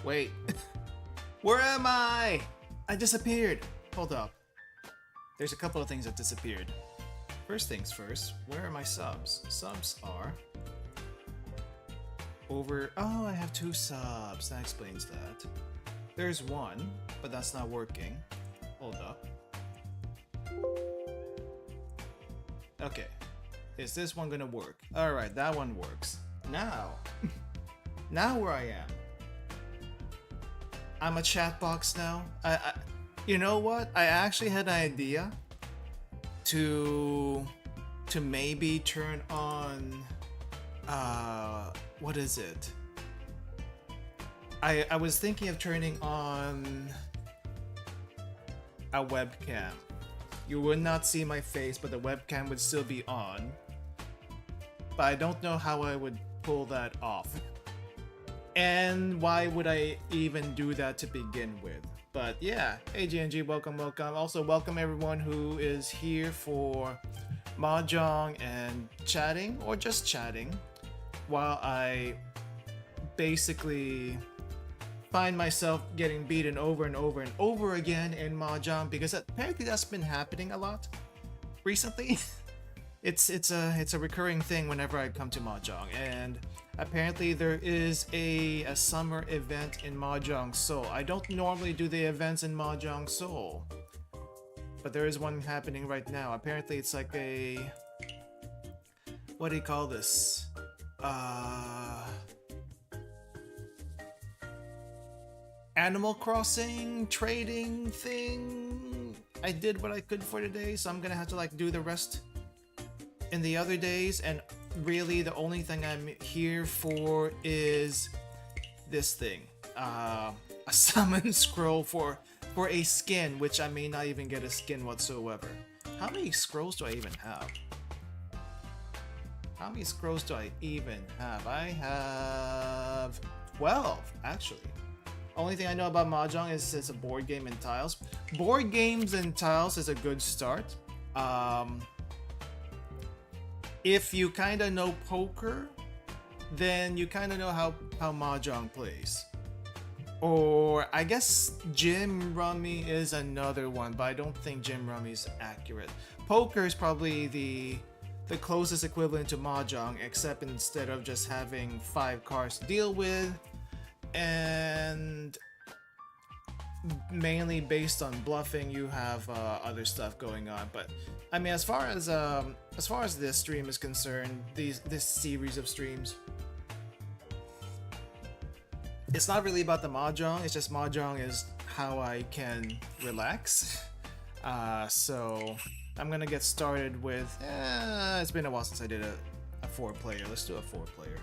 Wait. Where am I? I disappeared. Hold up. There's a couple of things that disappeared. First things first, where are my subs? Subs are over... Oh, I have 2 subs. That explains that. There's one, but that's not working. Hold up. Okay. Is this one gonna work? Alright, that one works. Now. Now where I am. I'm a chat box now. You know what? I actually had an idea to maybe turn on what is it? I was thinking of turning on a webcam. You would not see my face, but the webcam would still be on. But I don't know how I would pull that off. And why would I even do that to begin with? But yeah, hey GNG, welcome, welcome. Also welcome everyone who is here for Mahjong and chatting, or just chatting, while I basically find myself getting beaten over and over and over again in Mahjong, because apparently that's been happening a lot recently. It's a recurring thing whenever I come to Mahjong, and apparently there is a summer event in Mahjong Seoul. I don't normally do the events in Mahjong Seoul, but there is one happening right now. Apparently it's like a... What do you call this? Animal Crossing trading thing. I did what I could for today, so I'm gonna have to like do the rest in the other days, and really the only thing I'm here for is this thing, a summon scroll for a skin, which I may not even get a skin whatsoever. How many scrolls do I even have? How many scrolls do I even have? I have 12 actually. Only thing I know about Mahjong is it's a board game and tiles. Board games and tiles is a good start. If you kind of know poker, then you kind of know how Mahjong plays. Or I guess Gym Rummy is another one, but I don't think Gym Rummy is accurate. Poker is probably the closest equivalent to Mahjong, except instead of just having 5 cards to deal with, and mainly based on bluffing, you have other stuff going on. But I mean, as far as this stream is concerned, this series of streams, it's not really about the Mahjong. It's just Mahjong is how I can relax. So I'm gonna get started with. It's been a while since I did a 4-player. Let's do a 4-player.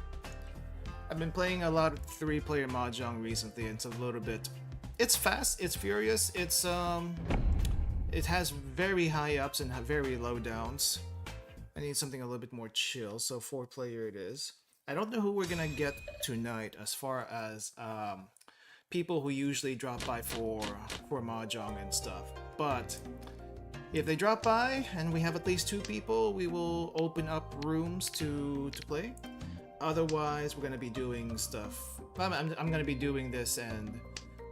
I've been playing a lot of 3-player Mahjong recently. It's a little bit. It's fast. It's furious. It's It has very high ups and very low downs. I need something a little bit more chill, so 4-player it is. I don't know who we're gonna get tonight as far as people who usually drop by for Mahjong and stuff. But if they drop by and we have at least 2 people, we will open up rooms to play. Otherwise, we're gonna be doing stuff. I'm gonna be doing this and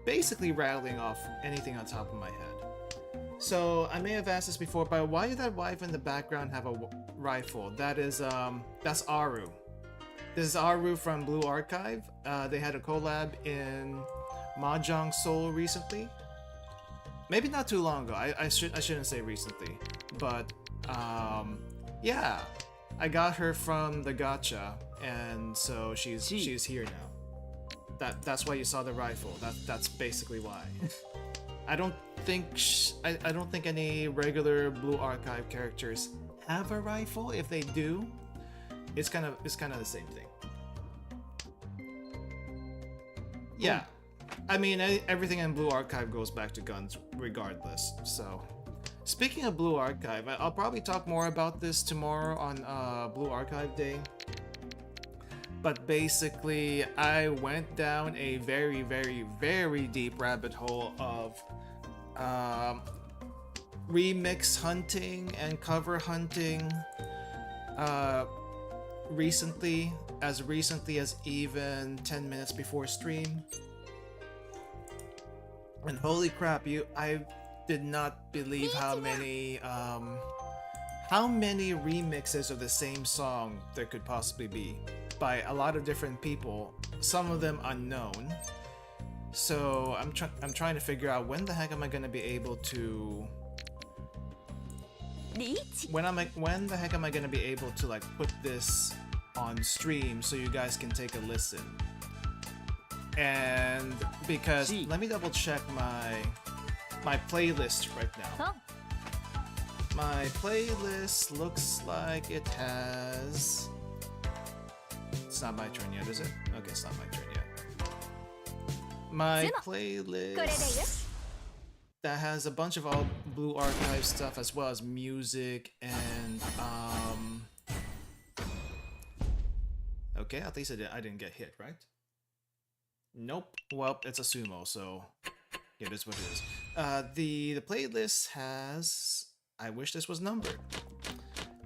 basically rattling off anything on top of my head. So I may have asked this before, but why did that wife in the background have a rifle? That's Aru. This is Aru from Blue Archive. They had a collab in Mahjong Seoul recently. Maybe not too long ago. I shouldn't say recently, but yeah, I got her from the gacha, and so she's here now. That's why you saw the rifle. That's basically why. I don't think any regular Blue Archive characters have a rifle. If they do, it's kind of the same thing. Yeah, I mean everything in Blue Archive goes back to guns regardless. So, speaking of Blue Archive, I'll probably talk more about this tomorrow on Blue Archive Day. But basically, I went down a very, very, very deep rabbit hole of remix hunting and cover hunting recently as even 10 minutes before stream. And holy crap, I did not believe how many remixes of the same song there could possibly be by a lot of different people, some of them unknown. So I'm trying to figure out when the heck am I gonna be able to when the heck am I gonna be able to like put this on stream so you guys can take a listen. And because let me double check my playlist right now. My playlist looks like it has... It's not my turn yet, is it? Okay, it's not my turn yet. My playlist that has a bunch of all Blue Archive stuff as well as music and okay, at least I didn't get hit, right? Nope. Well, it's a sumo, so it is what it is. The playlist has... I wish this was numbered.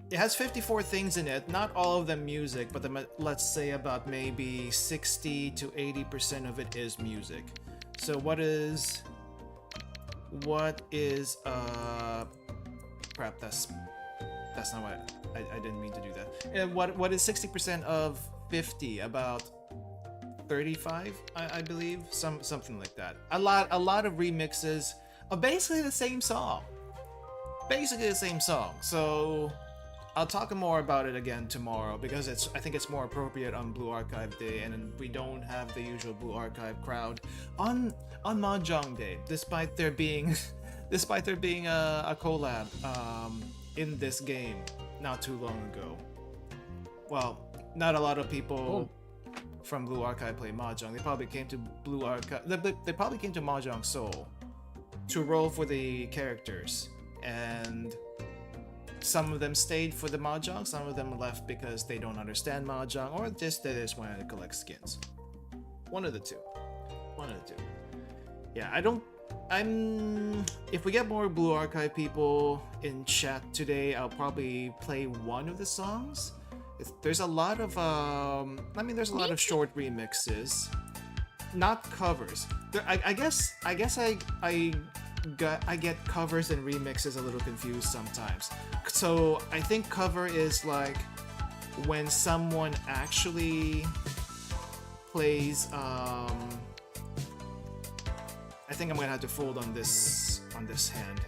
It has 54 things in it, not all of them music, but let's say about maybe 60 to 80% of it is music. So what is crap, that's not what I didn't mean to do that. And what is 60% of 50? About 35, I believe, something like that. A lot of remixes of basically the same song. Basically the same song. So I'll talk more about it again tomorrow because I think it's more appropriate on Blue Archive Day, and we don't have the usual Blue Archive crowd on Mahjong Day, despite there being a collab in this game not too long ago. Well, not a lot of people from Blue Archive play Mahjong. They probably came to Blue Archive. They probably came to Mahjong Seoul to roll for the characters, and some of them stayed for the Mahjong, some of them left because they don't understand Mahjong, or just they just wanted to collect skins. One of the two. Yeah, if we get more Blue Archive people in chat today, I'll probably play one of the songs. There's a lot of there's a lot of short remixes, not covers. I guess I get covers and remixes a little confused sometimes. So I think cover is like when someone actually plays. I think I'm gonna have to fold on this hand.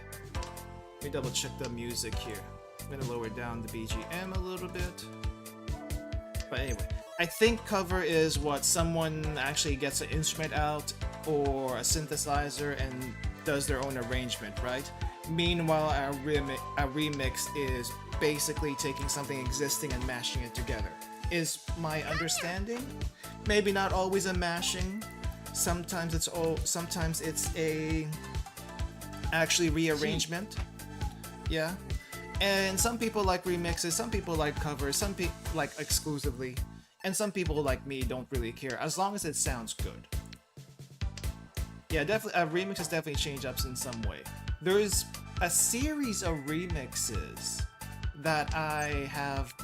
Let me double check the music here. I'm gonna lower down the BGM a little bit. But anyway, I think cover is what someone actually gets an instrument out or a synthesizer and does their own arrangement, right? Meanwhile, a remix is basically taking something existing and mashing it together. Is my understanding? Maybe not always a mashing. Sometimes it's a actually rearrangement. Yeah. And some people like remixes, some people like covers, some people like exclusively, and some people like me don't really care as long as it sounds good. Yeah, definitely remixes definitely change ups in some way. There's a series of remixes that I have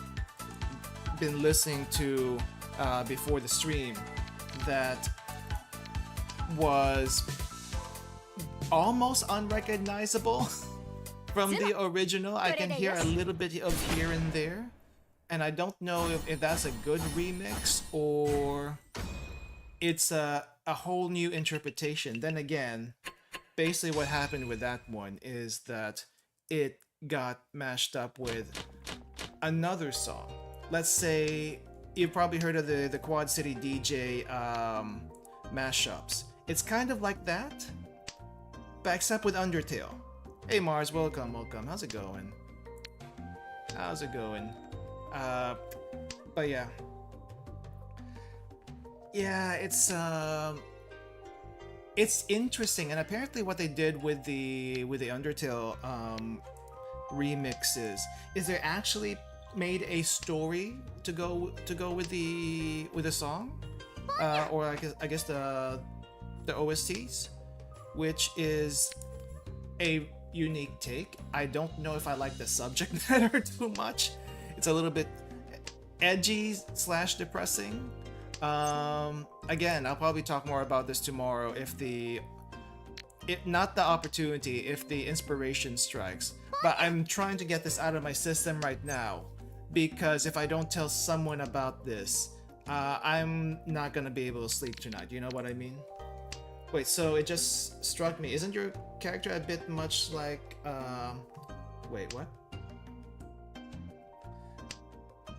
been listening to before the stream that was almost unrecognizable from the original. I can hear a little bit of here and there, and I don't know if that's a good remix or it's a whole new interpretation. Then again, basically what happened with that one is that it got mashed up with another song. Let's say you've probably heard of the Quad City DJ mashups. It's kind of like that, but except with Undertale. Hey Mars, welcome. How's it going? But yeah. Yeah, it's interesting, and apparently what they did with the Undertale remixes is they actually made a story to go with the song, or I guess the OSTs, which is a unique take. I don't know if I like the subject matter too much. It's a little bit edgy / depressing. Again, I'll probably talk more about this tomorrow if the not the opportunity, if the inspiration strikes. But I'm trying to get this out of my system right now, because if I don't tell someone about this, I'm not gonna be able to sleep tonight. You know what I mean? Wait, so it just struck me. Isn't your character a bit much like, wait, what?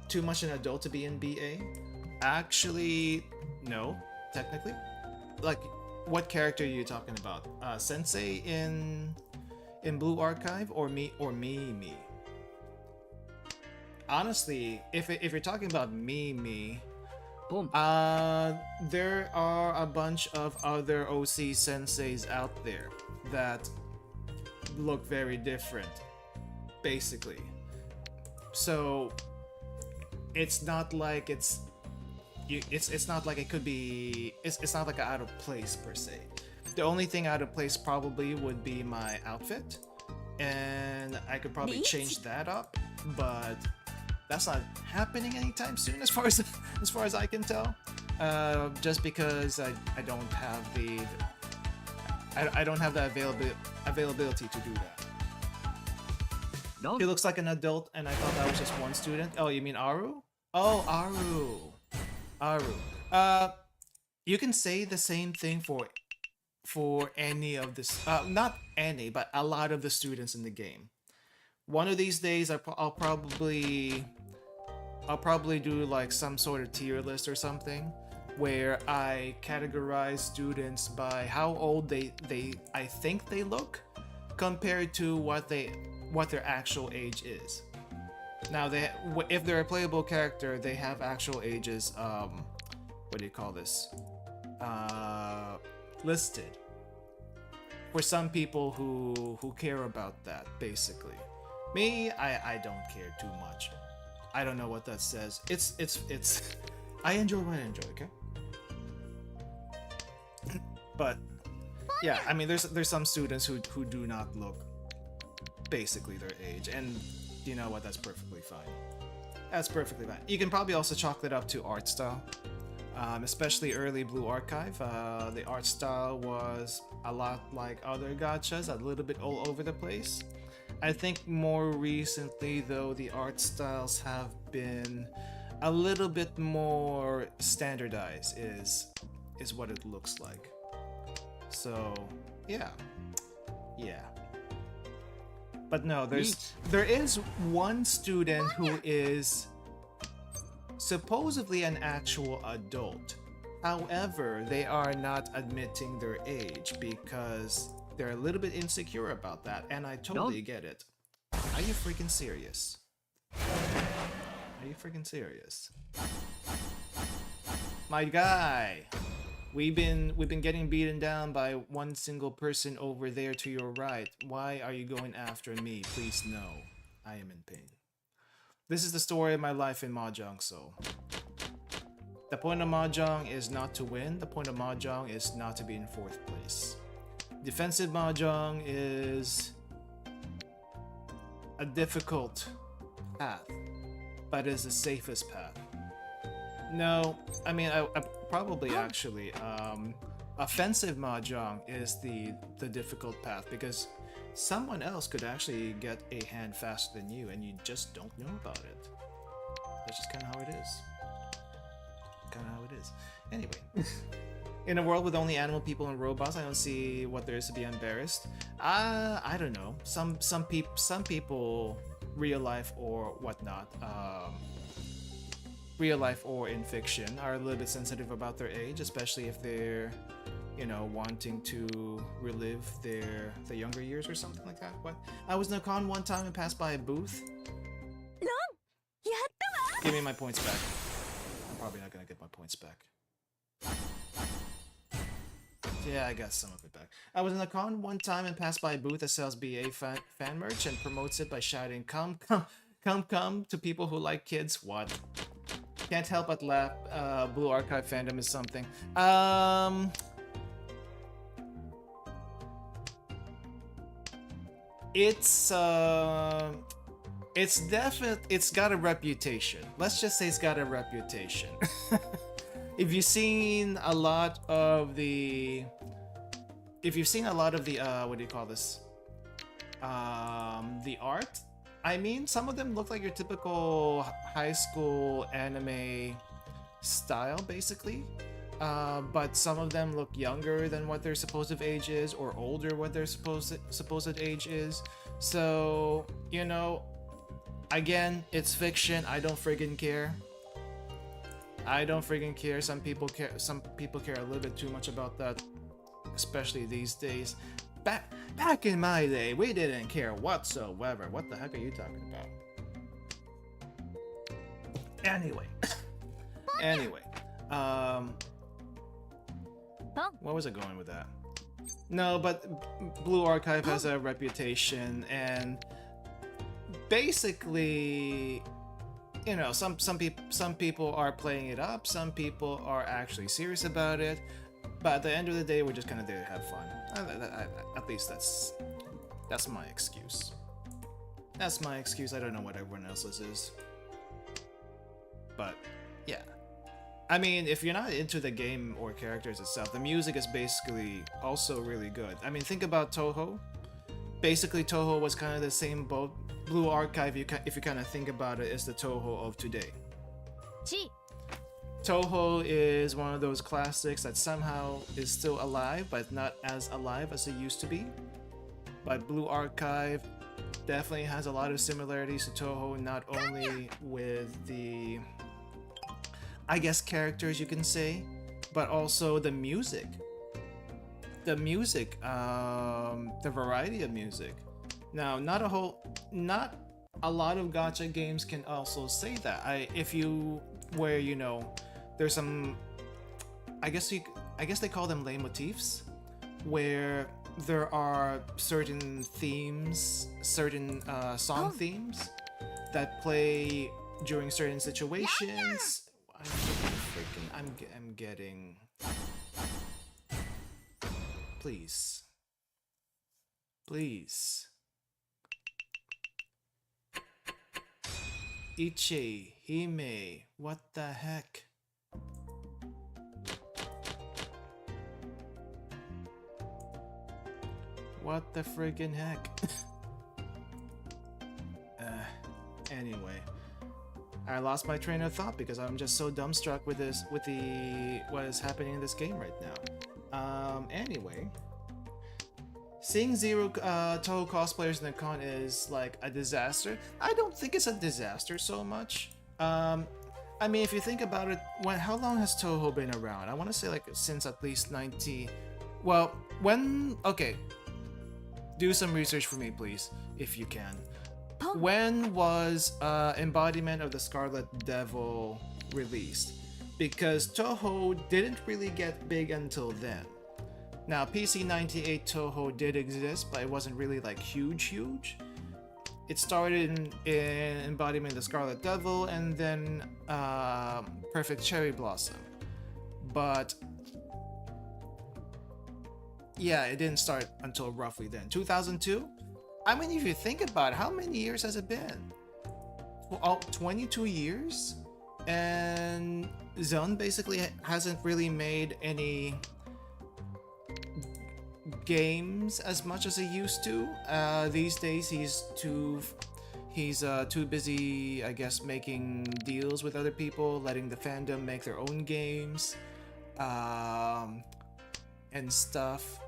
Too much an adult to be in BA? Actually, no, technically. Like, what character are you talking about? Sensei in Blue Archive, or me? Honestly, if you're talking about me, there are a bunch of other OC senseis out there that look very different, basically. So it's not like it's not like it could be. It's not like out of place per se. The only thing out of place probably would be my outfit, and I could probably change that up, but that's not happening anytime soon, as far as I can tell. Just because I don't have the availability to do that. No. He looks like an adult, and I thought that was just one student. Oh, you mean Aru? Oh, Aru. You can say the same thing for any of this. Not any, but a lot of the students in the game. One of these days, I'll probably do like some sort of tier list or something, where I categorize students by how old I think they look, compared to what their actual age is. Now, if they're a playable character, they have actual ages. What do you call this? Listed. For some people who care about that, basically. Me, I don't care too much. I don't know what that says. It's I enjoy what I enjoy, okay? But yeah, I mean, there's some students who do not look basically their age, and you know what? That's perfectly fine. That's perfectly fine. You can probably also chalk that up to art style. Especially early Blue Archive, the art style was a lot like other gachas, a little bit all over the place. I think more recently, though, the art styles have been a little bit more standardized, is what it looks like. So, yeah. But no, there is one student who is supposedly an actual adult. However, they are not admitting their age because they're a little bit insecure about that, and I totally get it. Are you freaking serious? Are you freaking serious? My guy! We've been getting beaten down by one single person over there to your right. Why are you going after me? Please no. I am in pain. This is the story of my life in Mahjong, so... The point of Mahjong is not to win. The point of Mahjong is not to be in 4th place. Defensive Mahjong is a difficult path, but is the safest path. No, I mean, I probably actually, offensive Mahjong is the difficult path, because someone else could actually get a hand faster than you, and you just don't know about it. That's just kind of how it is. Anyway, in a world with only animal people and robots, I don't see what there is to be embarrassed. I don't know. Some people, real life or whatnot, real life or in fiction, are a little bit sensitive about their age, especially if they're, you know, wanting to relive their younger years or something like that. What? I was in a con one time and passed by a booth. Give me my points back. I'm probably not gonna get my points back. Yeah, I got some of it back. I was in a con one time and passed by a booth that sells BA fan merch and promotes it by shouting, come to people who like kids. What? Can't help but laugh. Blue Archive fandom is something. It's got a reputation. Let's just say it's got a reputation. If you've seen a lot of the if you've seen a lot of the what do you call this? The art. I mean, some of them look like your typical high school anime style, basically. But some of them look younger than what their supposed age is, or older what their supposed age is. So, you know, again, it's fiction. I don't friggin' care. I don't friggin' care. Some people care. Some people care a little bit too much about that, especially these days. Back in my day, we didn't care whatsoever. What the heck are you talking about? Anyway, where was I going with that? No, but Blue Archive has a reputation, and basically, you know, some people are playing it up, some people are actually serious about it, but at the end of the day, we're just kind of there to have fun. At least that's my excuse. That's my excuse. I don't know what everyone else's is, but yeah. I mean, if you're not into the game or characters itself, the music is basically also really good. I mean, think about Toho. Basically, Toho was kind of the same boat. Blue Archive, if you kind of think about it, is the Toho of today. Toho is one of those classics that somehow is still alive, but not as alive as it used to be. But Blue Archive definitely has a lot of similarities to Toho, not only with the, I guess, characters you can say, but also the music. The variety of music. Now, not a lot of gacha games can also say that. Where you know, there's some, I guess they call them leitmotifs, where there are certain themes, certain song themes that play during certain situations. I'm getting. Please. Ichi, Hime, what the heck? What the friggin' heck? Anyway, I lost my train of thought because I'm just so dumbstruck with what is happening in this game right now. Anyway, seeing zero Toho cosplayers in the con is like a disaster. I don't think it's a disaster so much. I mean, if you think about it, how long has Toho been around? I want to say like since at least 90. Well, okay, do some research for me, please, if you can. When was Embodiment of the Scarlet Devil released? Because Toho didn't really get big until then. Now, PC 98 Toho did exist, but it wasn't really like huge. It started in Embodiment of the Scarlet Devil and then Perfect Cherry Blossom. But yeah, it didn't start until roughly then. 2002? I mean, if you think about it, how many years has it been? Well, 22 years? And Zone basically hasn't really made any games as much as he used to. These days he's too busy, I guess, making deals with other people, letting the fandom make their own games, and stuff.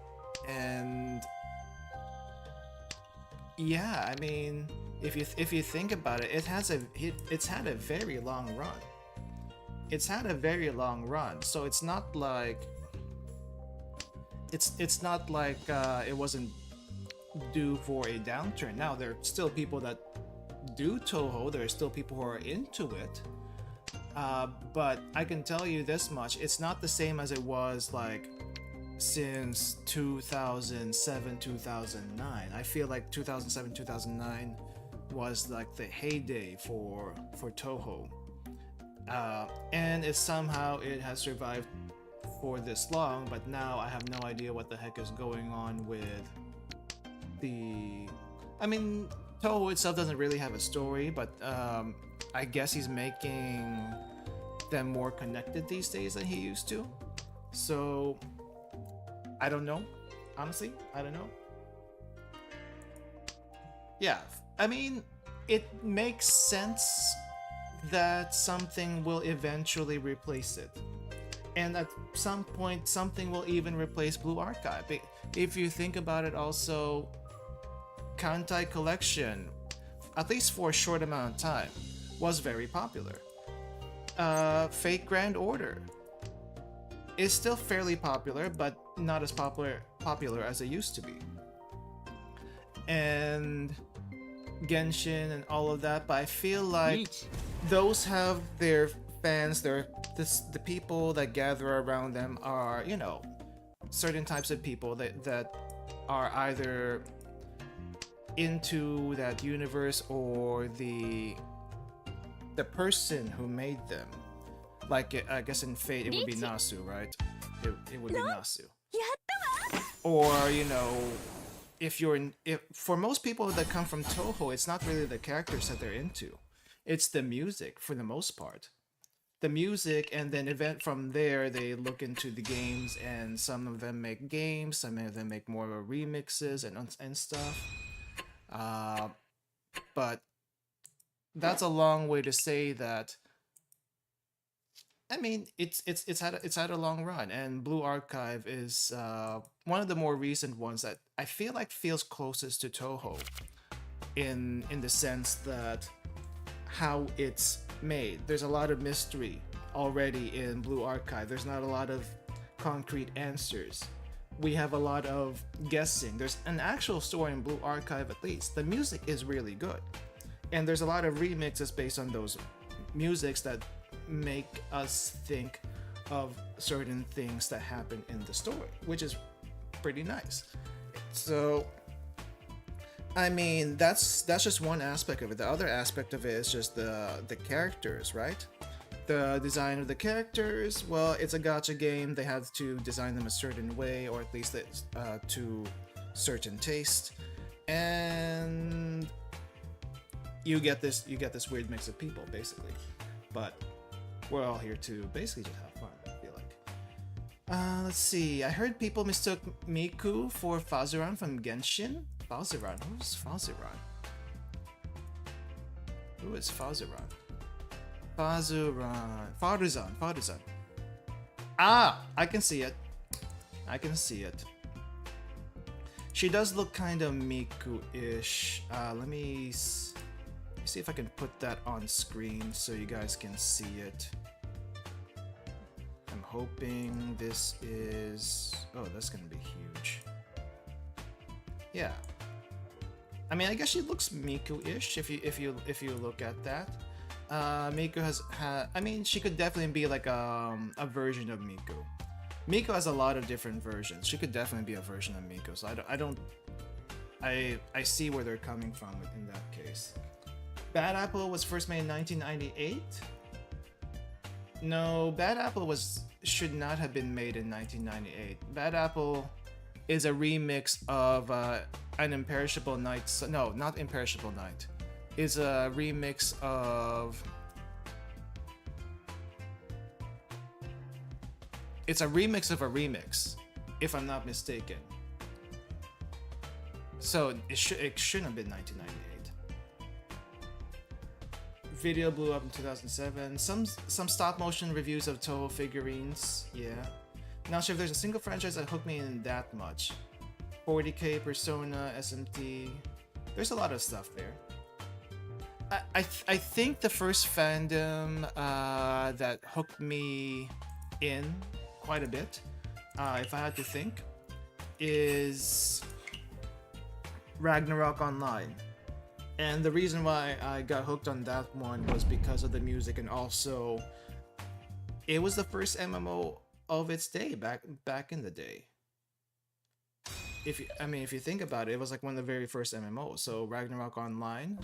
And yeah, I mean, if you think about it, it's had a very long run. It's had a very long run, so it's not like it wasn't due for a downturn. Now there are still people that do Toho. There are still people who are into it. But I can tell you this much: it's not the same as it was like since 2007, 2009. I feel like 2007, 2009 was like the heyday for Toho. And somehow it has survived for this long, but now I have no idea what the heck is going on with I mean, Toho itself doesn't really have a story, but I guess he's making them more connected these days than he used to. So I don't know. Honestly, I don't know. Yeah, I mean, it makes sense that something will eventually replace it. And at some point, something will even replace Blue Archive. If you think about it also, Kantai Collection, at least for a short amount of time, was very popular. Fate Grand Order is still fairly popular, but not as popular as it used to be. And Genshin and all of that, but I feel like those have their fans, the people that gather around them are, you know, certain types of people that are either into that universe or the person who made them. Like, I guess in Fate it would be Nasu, right? It would be Nasu. Or, you know, if for most people that come from Toho, it's not really the characters that they're into. It's the music for the most part. The music, and then from there they look into the games, and some of them make games, some of them make more remixes and stuff. But that's a long way to say that. I mean, it's had a long run, and Blue Archive is one of the more recent ones that I feel like feels closest to Toho, in the sense that how it's made. There's a lot of mystery already in Blue Archive. There's not a lot of concrete answers. We have a lot of guessing. There's an actual story in Blue Archive, at least. The music is really good, and there's a lot of remixes based on those musics that make us think of certain things that happen in the story, which is pretty nice. So I mean, that's just one aspect of it. The other aspect of it is just the characters, right? The design of the characters. Well, it's a gacha game. They have to design them a certain way, or at least to certain taste, and you get this weird mix of people, basically. But we're all here to basically just have fun, I feel like. Let's see. I heard people mistook Miku for Fazuran from Genshin. Fazuran? Who's Fazuran? Who is Fazuran? Faruzan. Ah! I can see it. She does look kind of Miku-ish. Let me see if I can put that on screen so you guys can see it. I'm hoping this is... Oh, that's gonna be huge. Yeah. I mean, I guess she looks Miku-ish if you look at that. Miku I mean, she could definitely be like a version of Miku. Miku has a lot of different versions. She could definitely be a version of Miku. So I see where they're coming from in that case. Bad Apple was first made in 1998. No, Bad Apple should not have been made in 1998. Bad Apple is a remix of an Imperishable Night. No, not Imperishable Night. Is a remix of... It's a remix of a remix, if I'm not mistaken. So it shouldn't have been 1998. Video blew up in 2007. Some stop motion reviews of Toho figurines. Yeah. Not sure if there's a single franchise that hooked me in that much. 40k, Persona, SMT. There's a lot of stuff there. I think the first fandom that hooked me in quite a bit, if I had to think, is Ragnarok Online. And the reason why I got hooked on that one was because of the music, and also it was the first MMO of its day back in the day. If you think about it, it was like one of the very first MMOs. So Ragnarok Online,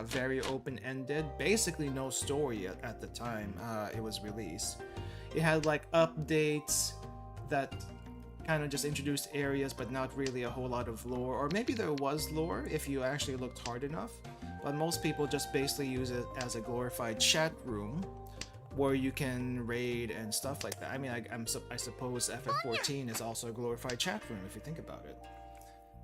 very open-ended, basically no story at the time it was released. It had like updates that kind of just introduced areas, but not really a whole lot of lore. Or maybe there was lore if you actually looked hard enough. But most people just basically use it as a glorified chat room where you can raid and stuff like that. I mean, I suppose FF14 is also a glorified chat room if you think about it.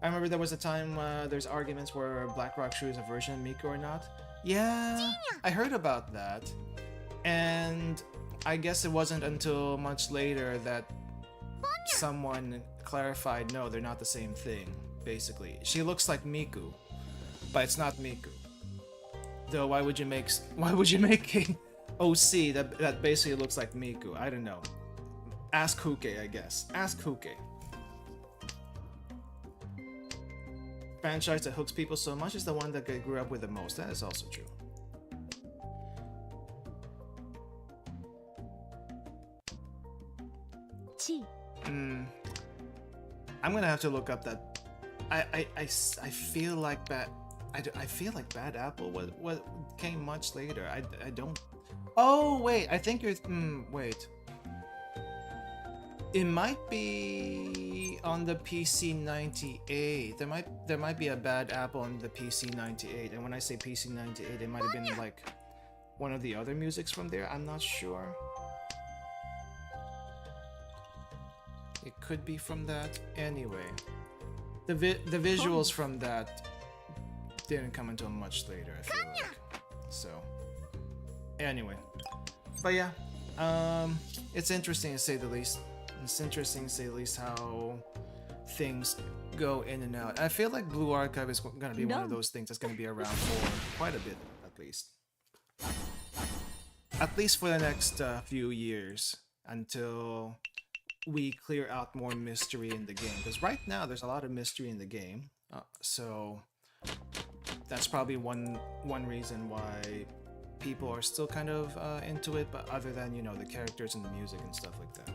I remember there was a time there's arguments where Blackrock Shrew is a version of Miku or not. Yeah, I heard about that. And I guess it wasn't until much later that someone clarified, no, they're not the same thing, basically. She looks like Miku, but it's not Miku. Though why would you make a OC that basically looks like Miku? I don't know. Ask Huke, I guess. Ask Huke. Franchise that hooks people so much is the one that I grew up with the most. That is also true. I'm gonna have to look up that. I feel like that. I feel like Bad Apple what came much later. I don't. Oh wait, I think you're. Wait. It might be on the PC98. There might be a Bad Apple on the PC98. And when I say PC98, it might have been like one of the other musics from there. I'm not sure. It could be from that. Anyway, the visuals from that didn't come until much later, I feel like. So, anyway. But yeah, it's interesting to say the least. It's interesting to say the least how things go in and out. I feel like Blue Archive is going to be one of those things that's going to be around for quite a bit, at least. At least for the next few years, until we clear out more mystery in the game. Because right now, there's a lot of mystery in the game. So that's probably one reason why people are still kind of into it, but other than, you know, the characters and the music and stuff like that.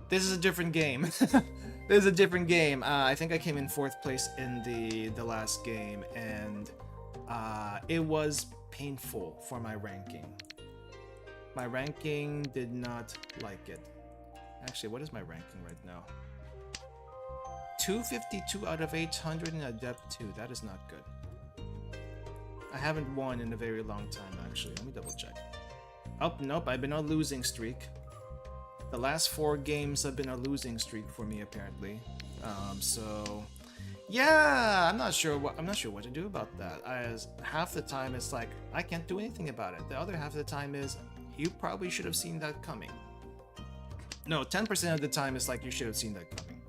This is a different game. This is a different game. I think I came in 4th place in the last game, and it was painful for my ranking. My ranking did not like it. Actually, what is my ranking right now? 252 out of 800 in Adept 2. That is not good. I haven't won in a very long time, actually. Let me double check. Oh, nope, I've been on a losing streak. The last 4 games have been a losing streak for me, apparently. So yeah, I'm not sure what to do about that. As half the time it's like I can't do anything about it. The other half of the time is you probably should have seen that coming. No, 10% of the time it's like you should have seen that coming.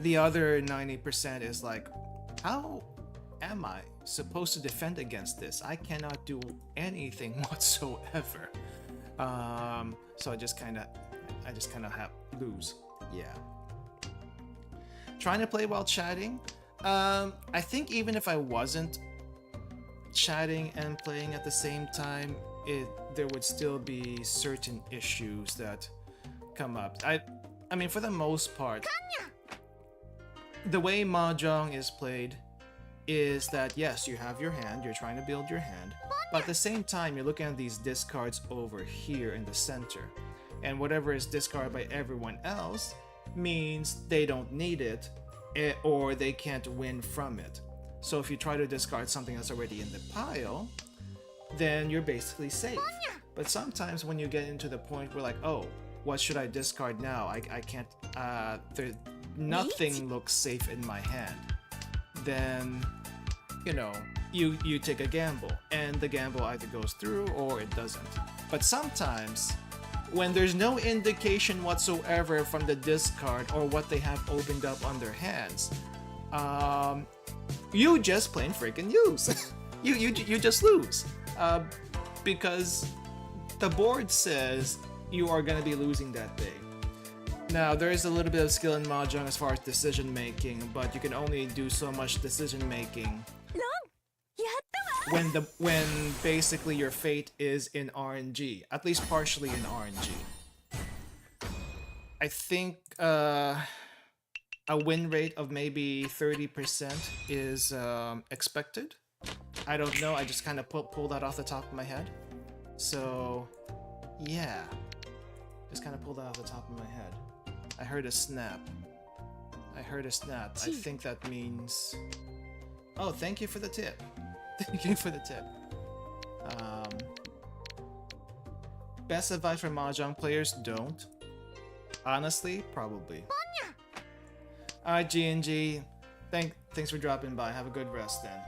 The other 90% is like, how am I supposed to defend against this? I cannot do anything whatsoever. So I just kind of lose. Yeah. Trying to play while chatting. I think even if I wasn't chatting and playing at the same time, there would still be certain issues that come up. I mean, for the most part, the way Mahjong is played is that yes, you have your hand, you're trying to build your hand, but at the same time you're looking at these discards over here in the center, and whatever is discarded by everyone else means they don't need it, or they can't win from it. So if you try to discard something that's already in the pile, then you're basically safe. But sometimes when you get into the point where like, oh, what should I discard now? I can't, nothing looks safe in my hand. Then, you know, you take a gamble, and the gamble either goes through or it doesn't. But sometimes, when there's no indication whatsoever from the discard or what they have opened up on their hands, you just plain freaking lose. you just lose. Because the board says you are going to be losing that day. Now, there is a little bit of skill in Mahjong as far as decision making, but you can only do so much decision making when basically your fate is in RNG, at least partially in RNG. I think a win rate of maybe 30% is expected. I don't know, I just kind of pulled that off the top of my head. So, yeah. Just kind of pulled that off the top of my head. I heard a snap. I think that means... Oh, thank you for the tip. Thank you for the tip. Best advice for Mahjong players: don't. Honestly, probably. Alright, GNG. Thanks for dropping by. Have a good rest then.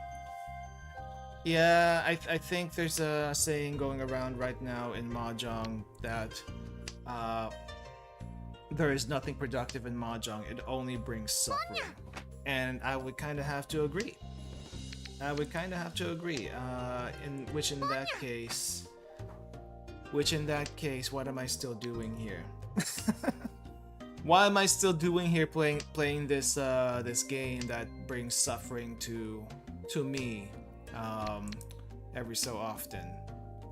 Yeah, I think there's a saying going around right now in Mahjong that there is nothing productive in Mahjong. It only brings suffering. And I would kind of have to agree. Which in that case, what am I still doing here? Why am I still doing here playing this this game that brings suffering to me every so often?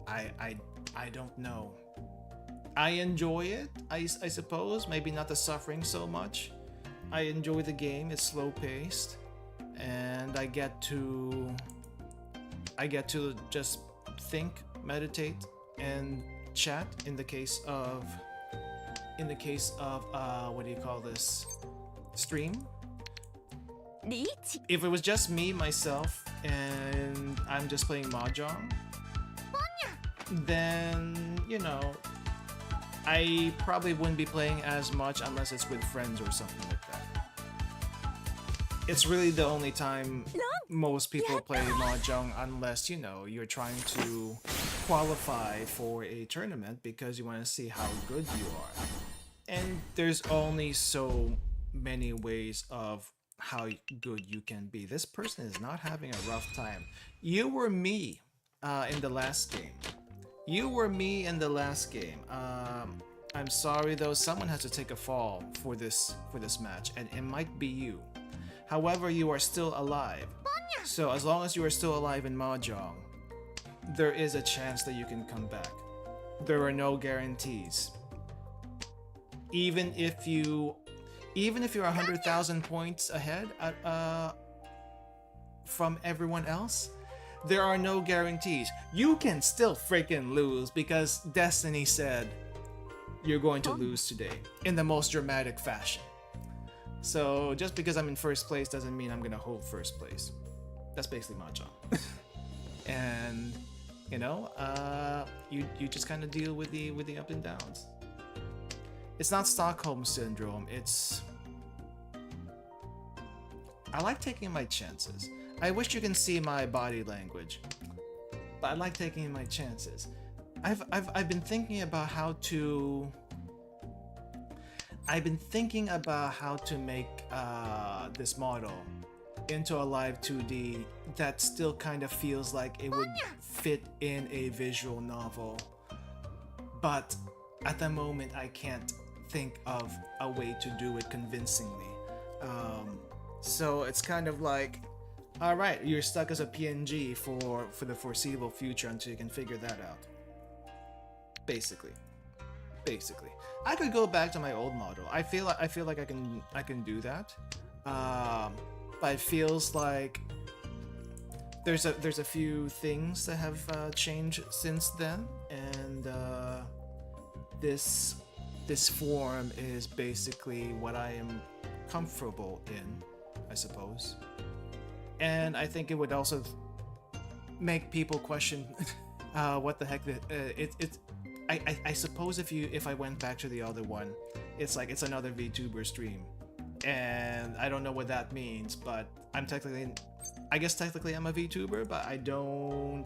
I don't know. I enjoy it, I suppose. Maybe not the suffering so much. I enjoy the game. It's slow paced, and I get to just think, meditate, and chat. In the case of what do you call this, stream. If it was just me, myself, and I'm just playing Mahjong, then, you know, I probably wouldn't be playing as much unless it's with friends or something like that. It's really the only time most people play Mahjong, unless, you know, you're trying to qualify for a tournament because you want to see how good you are. And there's only so many ways of how good you can be. This person is not having a rough time. You were me in the last game. I'm sorry though, someone has to take a fall for this match, and it might be you. However, you are still alive. So as long as you are still alive in Mahjong, there is a chance that you can come back. There are no guarantees. Even if you're 100,000 points ahead from everyone else, there are no guarantees. You can still freaking lose because Destiny said you're going to lose today in the most dramatic fashion. So just because I'm in first place doesn't mean I'm gonna hold first place. That's basically Mahjong. And you know, you just kind of deal with the up and downs. It's not Stockholm syndrome. I like taking my chances. I wish you can see my body language, but I like taking my chances. I've been thinking about how to. I've been thinking about how to make this model into a live 2D that still kind of feels like it would fit in a visual novel, but at the moment I can't think of a way to do it convincingly. So it's kind of like, all right, you're stuck as a PNG for the foreseeable future until you can figure that out. Basically, I could go back to my old model. I feel like I can do that. But it feels like there's a few things that have changed since then, and this form is basically what I am comfortable in, I suppose. And I think it would also make people question what the heck I suppose if I went back to the other one, it's like it's another VTuber stream, and I don't know what that means, but I guess technically I'm a VTuber, but I don't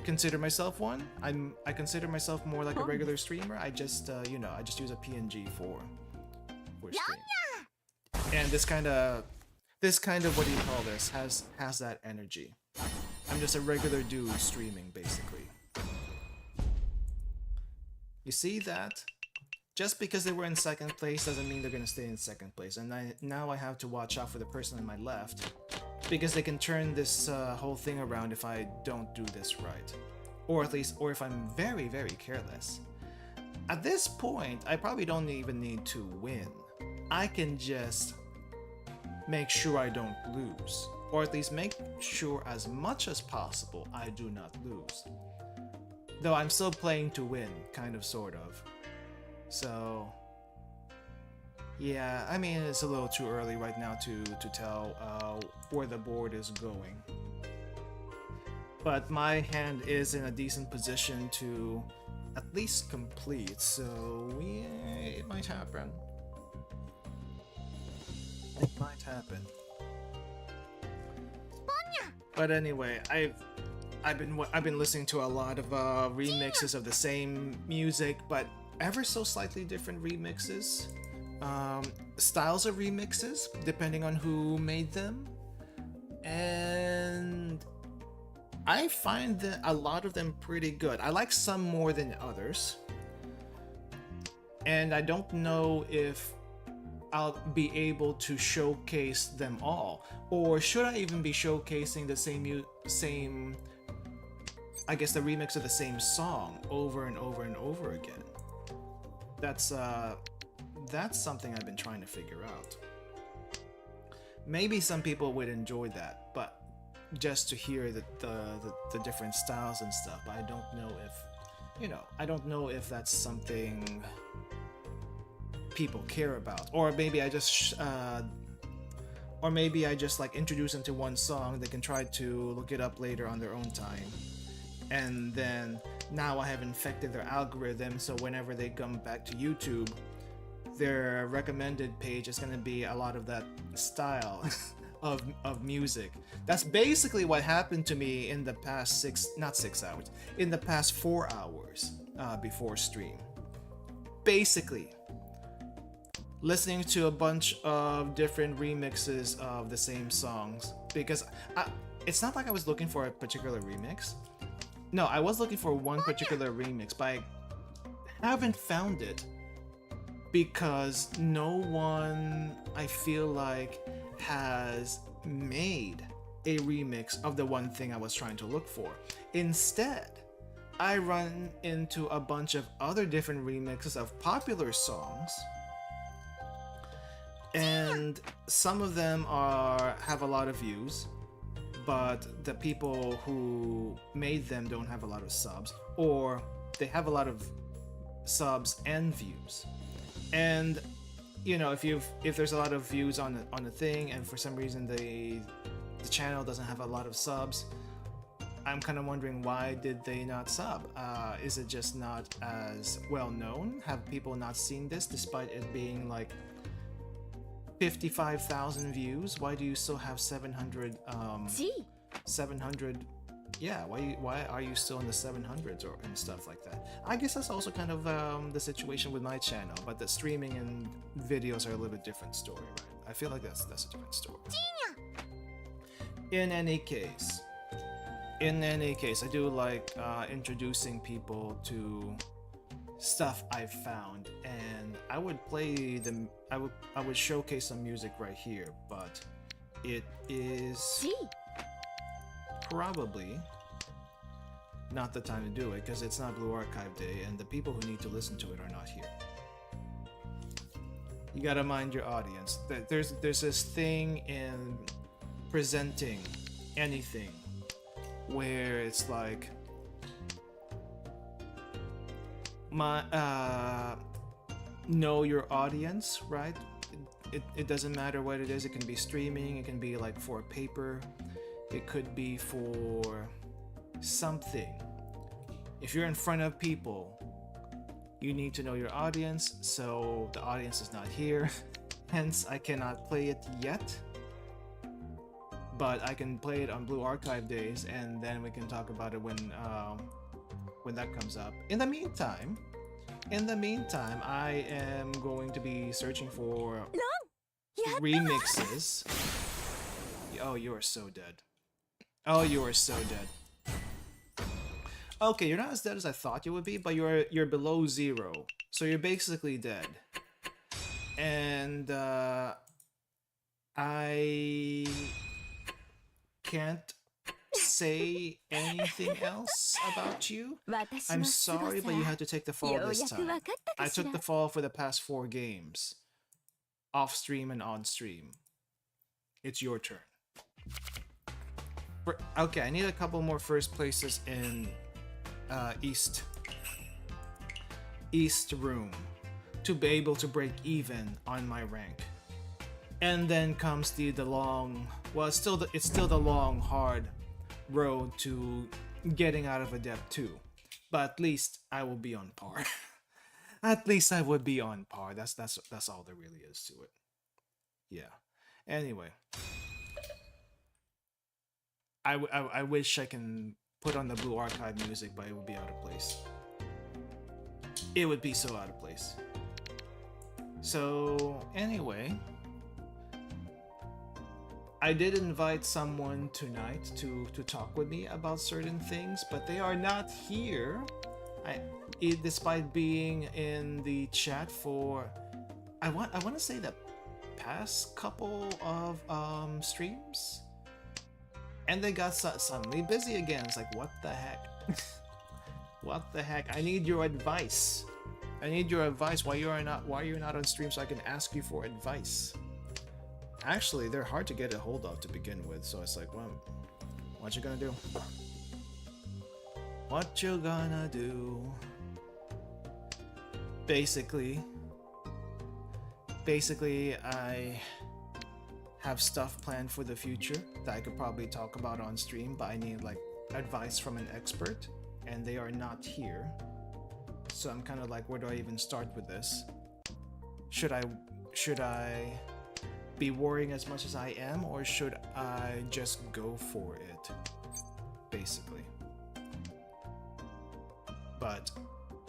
consider myself one. I consider myself more like a regular streamer. I just you know, I just use a PNG for stream. And this kind of what do you call this has that energy. I'm just a regular dude streaming, basically. You see that? Just because they were in second place doesn't mean they're gonna stay in second place. And now I have to watch out for the person on my left, because they can turn this whole thing around if I don't do this right. Or if I'm very, very careless. At this point, I probably don't even need to win. I can just make sure I don't lose. Or at least make sure as much as possible I do not lose. Though I'm still playing to win, kind of, sort of. So yeah, I mean, it's a little too early right now to tell where the board is going. but my hand is in a decent position to at least complete, so yeah, it might happen. It might happen. But anyway, I've been listening to a lot of remixes of the same music, but ever so slightly different remixes. Styles of remixes, depending on who made them. And I find that a lot of them pretty good. I like some more than others. And I don't know if I'll be able to showcase them all. Or should I even be showcasing the same I guess the remix of the same song over and over and over again? That's something I've been trying to figure out. Maybe some people would enjoy that, but just to hear the different styles and stuff. But I don't know if, I don't know if that's something people care about. Or maybe I just like introduce them to one song. They can try to look it up later on their own time, and then now I have infected their algorithm, so whenever they come back to YouTube, their recommended page is going to be a lot of that style of music. That's basically what happened to me in the past in the past 4 hours before stream. Basically, listening to a bunch of different remixes of the same songs, because it's not like I was looking for a particular remix. No, I was looking for one particular remix, but I haven't found it because no one, I feel like, has made a remix of the one thing I was trying to look for. Instead, I run into a bunch of other different remixes of popular songs, and some of them have a lot of views, but the people who made them don't have a lot of subs, or they have a lot of subs and views. And if there's a lot of views on a thing, and for some reason the channel doesn't have a lot of subs, I'm kind of wondering, why did they not sub? Is it just not as well known? Have people not seen this despite it being like 55,000 views? Why do you still have 700? 700. Yeah, why are you still in the 700s and stuff like that? I guess that's also kind of the situation with my channel, but the streaming and videos are a little bit different story, right? I feel like that's a different story. In any case, I do like introducing people to stuff I've found, and I would play them. I would showcase some music right here, but it is probably not the time to do it because it's not Blue Archive Day, and the people who need to listen to it are not here. You gotta mind your audience. There's this thing in presenting anything where it's like know your audience, right? It doesn't matter what it is. It can be streaming, it can be like for a paper, it could be for something. If you're in front of people, you need to know your audience, so the audience is not here. Hence, I cannot play it yet. But I can play it on Blue Archive days, and then we can talk about it when that comes up. In the meantime, I am going to be searching for remixes. Oh, you are so dead. Oh, you are so dead. Okay, you're not as dead as I thought you would be, but you're below 0, so you're basically dead. And I can't say anything else about you. I'm sorry, but you had to take the fall this time. I took the fall for the past 4 games, off stream and on stream. It's your turn. Okay, I need a couple more first places in East Room to be able to break even on my rank. And then comes the long, well, it's still the long, hard road to getting out of a debt too. But at least I will be on par. At least I would be on par. That's all there really is to it. Yeah. Anyway, I wish I can put on the Blue Archive music, but it would be out of place. It would be so out of place. So anyway, I did invite someone tonight to talk with me about certain things, but they are not here. Despite being in the chat for, I want to say the past couple of streams, and they got suddenly busy again. It's like, what the heck? What the heck? I need your advice. I need your advice. Why you're not on stream so I can ask you for advice. Actually, they're hard to get a hold of to begin with, so it's like, well, what you gonna do? What you gonna do? Basically, I have stuff planned for the future that I could probably talk about on stream, but I need like advice from an expert, and they are not here. So I'm kind of like, where do I even start with this? Should I be worrying as much as I am, or should I just go for it? Basically. But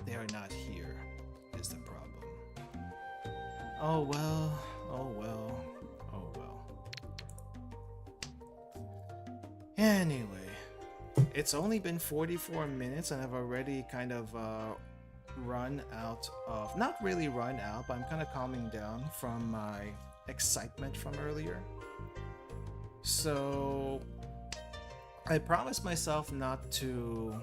they are not here, is the problem. Oh well, oh well, oh well. Anyway, it's only been 44 minutes and I've already kind of run out of, not really run out, but I'm kind of calming down from my excitement from earlier. So I promised myself not to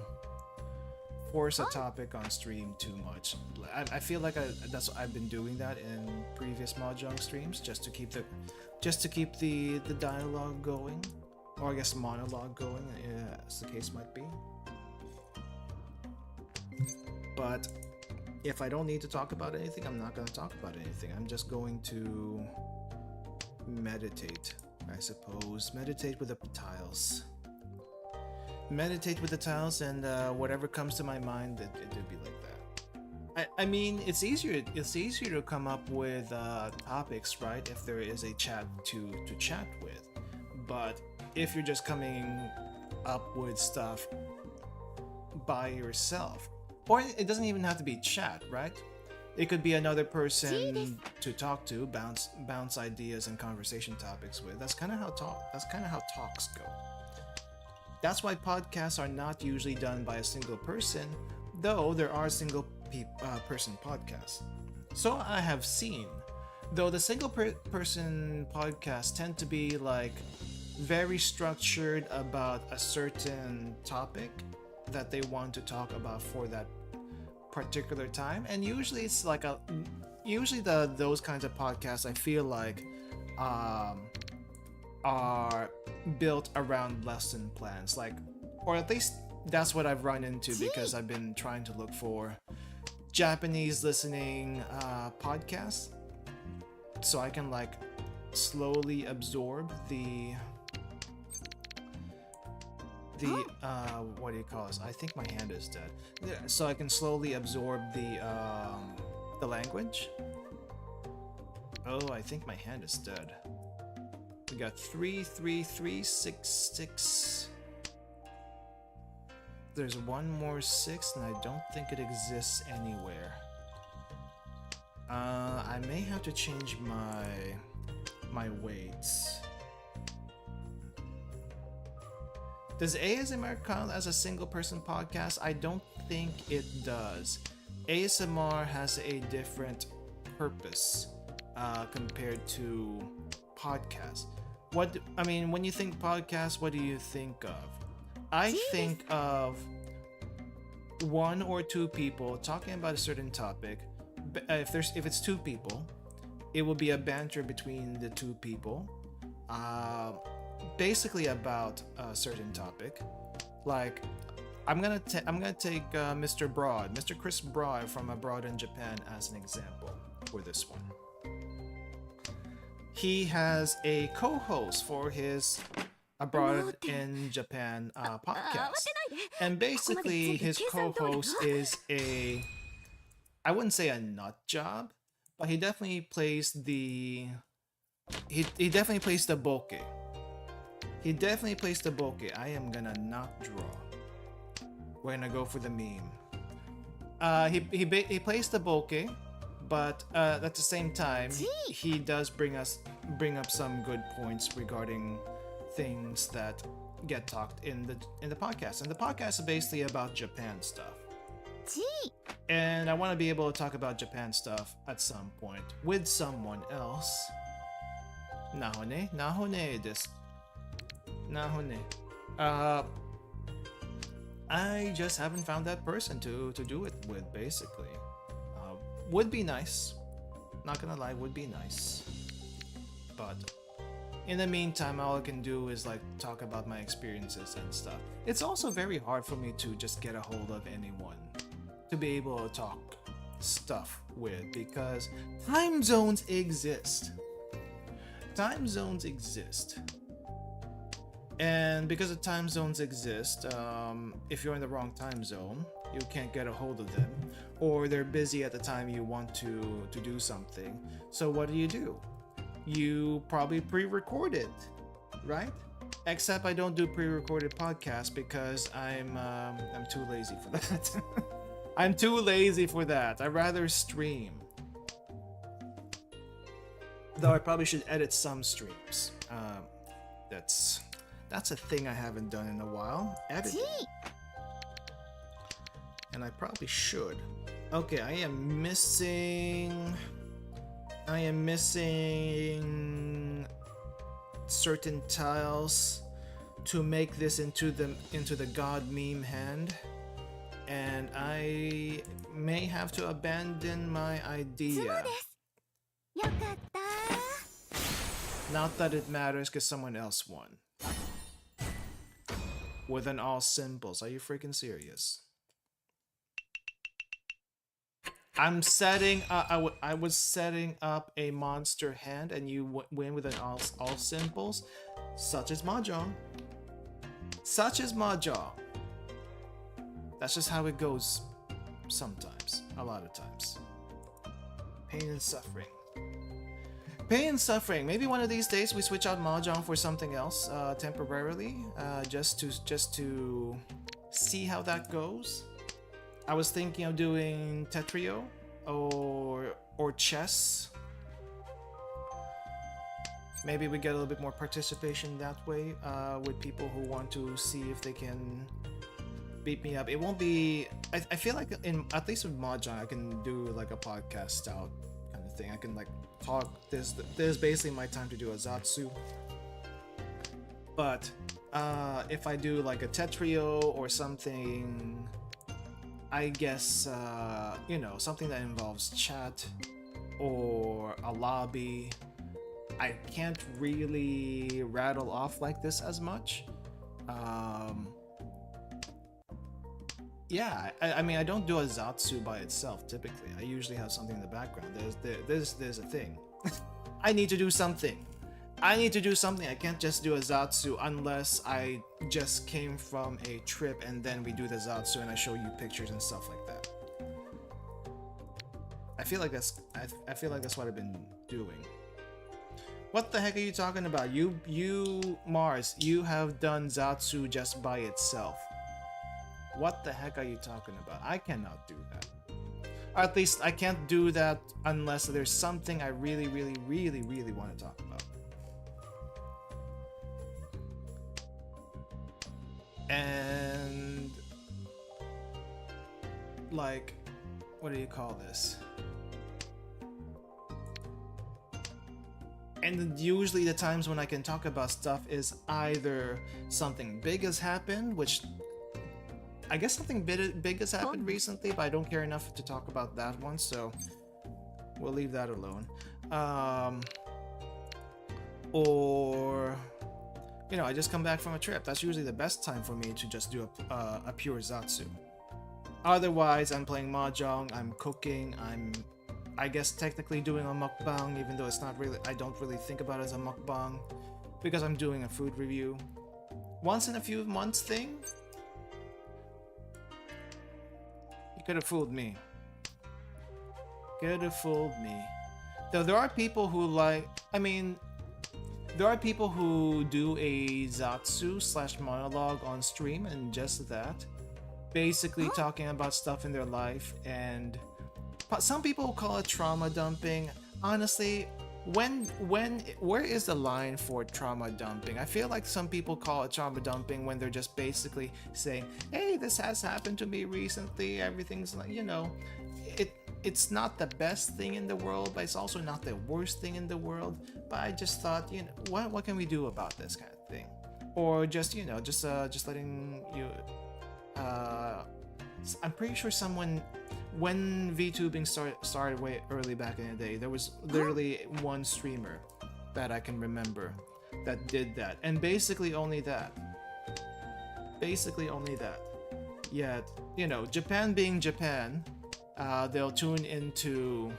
force a topic on stream too much. I feel like that's what I've been doing that in previous Mahjong streams, just to keep the dialogue going, or I guess monologue going, as the case might be. But if I don't need to talk about anything, I'm not going to talk about anything. I'm just going to meditate, I suppose. Meditate with the tiles. Meditate with the tiles, and whatever comes to my mind, it'd be like that. I mean, it's easier to come up with topics, right? If there is a chat to chat with. But if you're just coming up with stuff by yourself, or it doesn't even have to be chat, right? It could be another person to talk to, bounce ideas and conversation topics with. That's kind of how talks go. That's why podcasts are not usually done by a single person, though there are single person podcasts. So I have seen, though the single person podcasts tend to be like very structured about a certain topic that they want to talk about for that particular time, and usually it's like those kinds of podcasts I feel like are built around lesson plans, like, or at least that's what I've run into, because I've been trying to look for Japanese listening podcasts, so I can like slowly absorb the what do you call this? I think my hand is dead. So I can slowly absorb the language. Oh, I think my hand is dead. We got 3, 3, 3, 6, 6. There's one more 6, and I don't think it exists anywhere. I may have to change my weights. Does ASMR count as a single person podcast? I don't think it does. ASMR has a different purpose compared to podcasts. When you think podcast, what do you think of? I think of one or two people talking about a certain topic. If it's two people, it will be a banter between the two people. Basically about a certain topic. Like, I'm gonna take Mr. Chris Broad from abroad in Japan as an example for this one. He has a co-host for his abroad in Japan podcast. And basically, his co-host is I wouldn't say a nut job, but he definitely plays the he definitely plays the bokeh. He definitely plays the bokeh. I am gonna not draw. We're gonna go for the meme. He plays the bokeh, but at the same time, he does bring up some good points regarding things that get talked in the podcast. And the podcast is basically about Japan stuff. And I want to be able to talk about Japan stuff at some point with someone else. Nahone desu. Nahone. I just haven't found that person to do it with, basically. Would be nice. Not gonna lie, would be nice. But in the meantime, all I can do is like talk about my experiences and stuff. It's also very hard for me to just get a hold of anyone to be able to talk stuff with, because time zones exist. Time zones exist. And because the time zones exist, if you're in the wrong time zone, you can't get a hold of them, or they're busy at the time you want to do something. So what do? You probably pre-record it, right? Except I don't do pre-recorded podcasts because I'm too lazy for that. I'm too lazy for that. I'd rather stream. Though I probably should edit some streams. That's a thing I haven't done in a while. Editing. And I probably should. Okay, I am missing certain tiles to make this into the god meme hand, and I may have to abandon my idea. Not that it matters, because someone else won. With an all symbols. Are you freaking serious? I was setting up a monster hand, and you win with an all symbols, such as Mahjong. Such as Mahjong. That's just how it goes. Sometimes, a lot of times. Pain and suffering. Pain and suffering. Maybe one of these days we switch out Mahjong for something else temporarily, just to see how that goes. I was thinking of doing Tetrio or chess. Maybe we get a little bit more participation that way with people who want to see if they can beat me up. It won't be. I feel like at least with Mahjong, I can do like a podcast style kind of thing. I can like talk. There's basically my time to do a Zatsu. But if I do like a Tetrio or something, I guess something that involves chat or a lobby, I can't really rattle off like this as much. Yeah, I mean, I don't do a Zatsu by itself typically. I usually have something in the background. There's a thing. I need to do something. I can't just do a Zatsu unless I just came from a trip and then we do the Zatsu and I show you pictures and stuff like that. I feel like that's what I've been doing. What the heck are you talking about? You Mars, you have done Zatsu just by itself. What the heck are you talking about? I cannot do that. Or at least I can't do that unless there's something I really want to talk about. And like, what do you call this? And usually the times when I can talk about stuff is either something big has happened, which I guess something big has happened recently, but I don't care enough to talk about that one, so we'll leave that alone. Or I just come back from a trip. That's usually the best time for me to just do a pure Zatsu. Otherwise, I'm playing Mahjong, I'm cooking, I guess technically doing a mukbang, even though it's not really, I don't really think about it as a mukbang, because I'm doing a food review. once in a few months thing. You could have fooled me. Could have fooled me. Though there are people who like, I mean, there are people who do a Zatsu / monologue on stream and just that. Basically talking about stuff in their life, and some people call it trauma dumping. Honestly, where is the line for trauma dumping? I feel like some people call it trauma dumping when they're just basically saying, hey, this has happened to me recently, everything's like, you know, it's not the best thing in the world, but it's also not the worst thing in the world. But I just thought, you know, what can we do about this kind of thing? Or just, you know, just letting you I'm pretty sure someone, when VTubing started way early back in the day, there was literally one streamer that I can remember that did that, and basically only that. Basically only that. Yet, you know, Japan being Japan, they'll tune into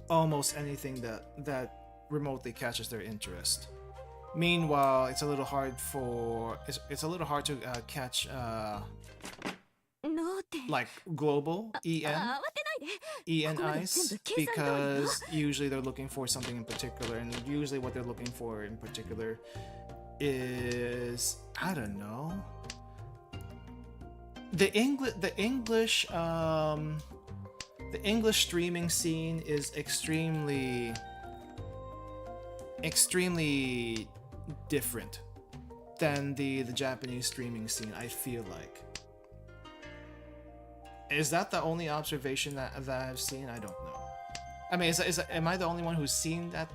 almost anything that remotely catches their interest. Meanwhile, it's a little hard to catch like global ENIs, because usually they're looking for something in particular, and usually what they're looking for in particular is, I don't know, the English streaming scene is extremely different than the Japanese streaming scene, I feel like. Is that the only observation that I've seen? I don't know. I mean, am I the only one who's seen that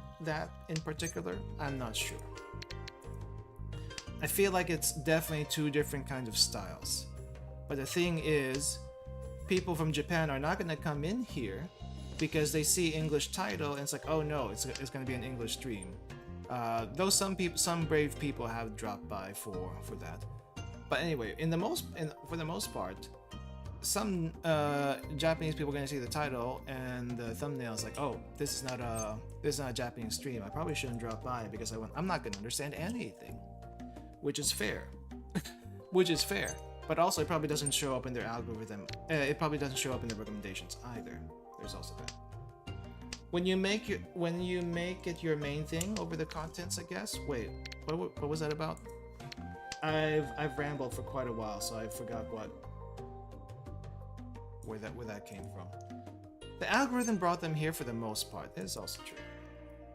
in particular? I'm not sure. I feel like it's definitely two different kinds of styles. But the thing is, people from Japan are not going to come in here because they see English title and it's like, oh no, it's going to be an English stream. Though some brave people have dropped by for that. But anyway, for the most part, some Japanese people are going to see the title and the thumbnail is like, oh, this is not a Japanese stream. I probably shouldn't drop by because I'm not going to understand anything, which is fair. Which is fair. But also, it probably doesn't show up in their algorithm. It probably doesn't show up in the recommendations either. There's also that. When you make it your main thing over the contents, I guess. Wait, what was that about? I've rambled for quite a while, so I forgot where that came from. The algorithm brought them here for the most part. That is also true.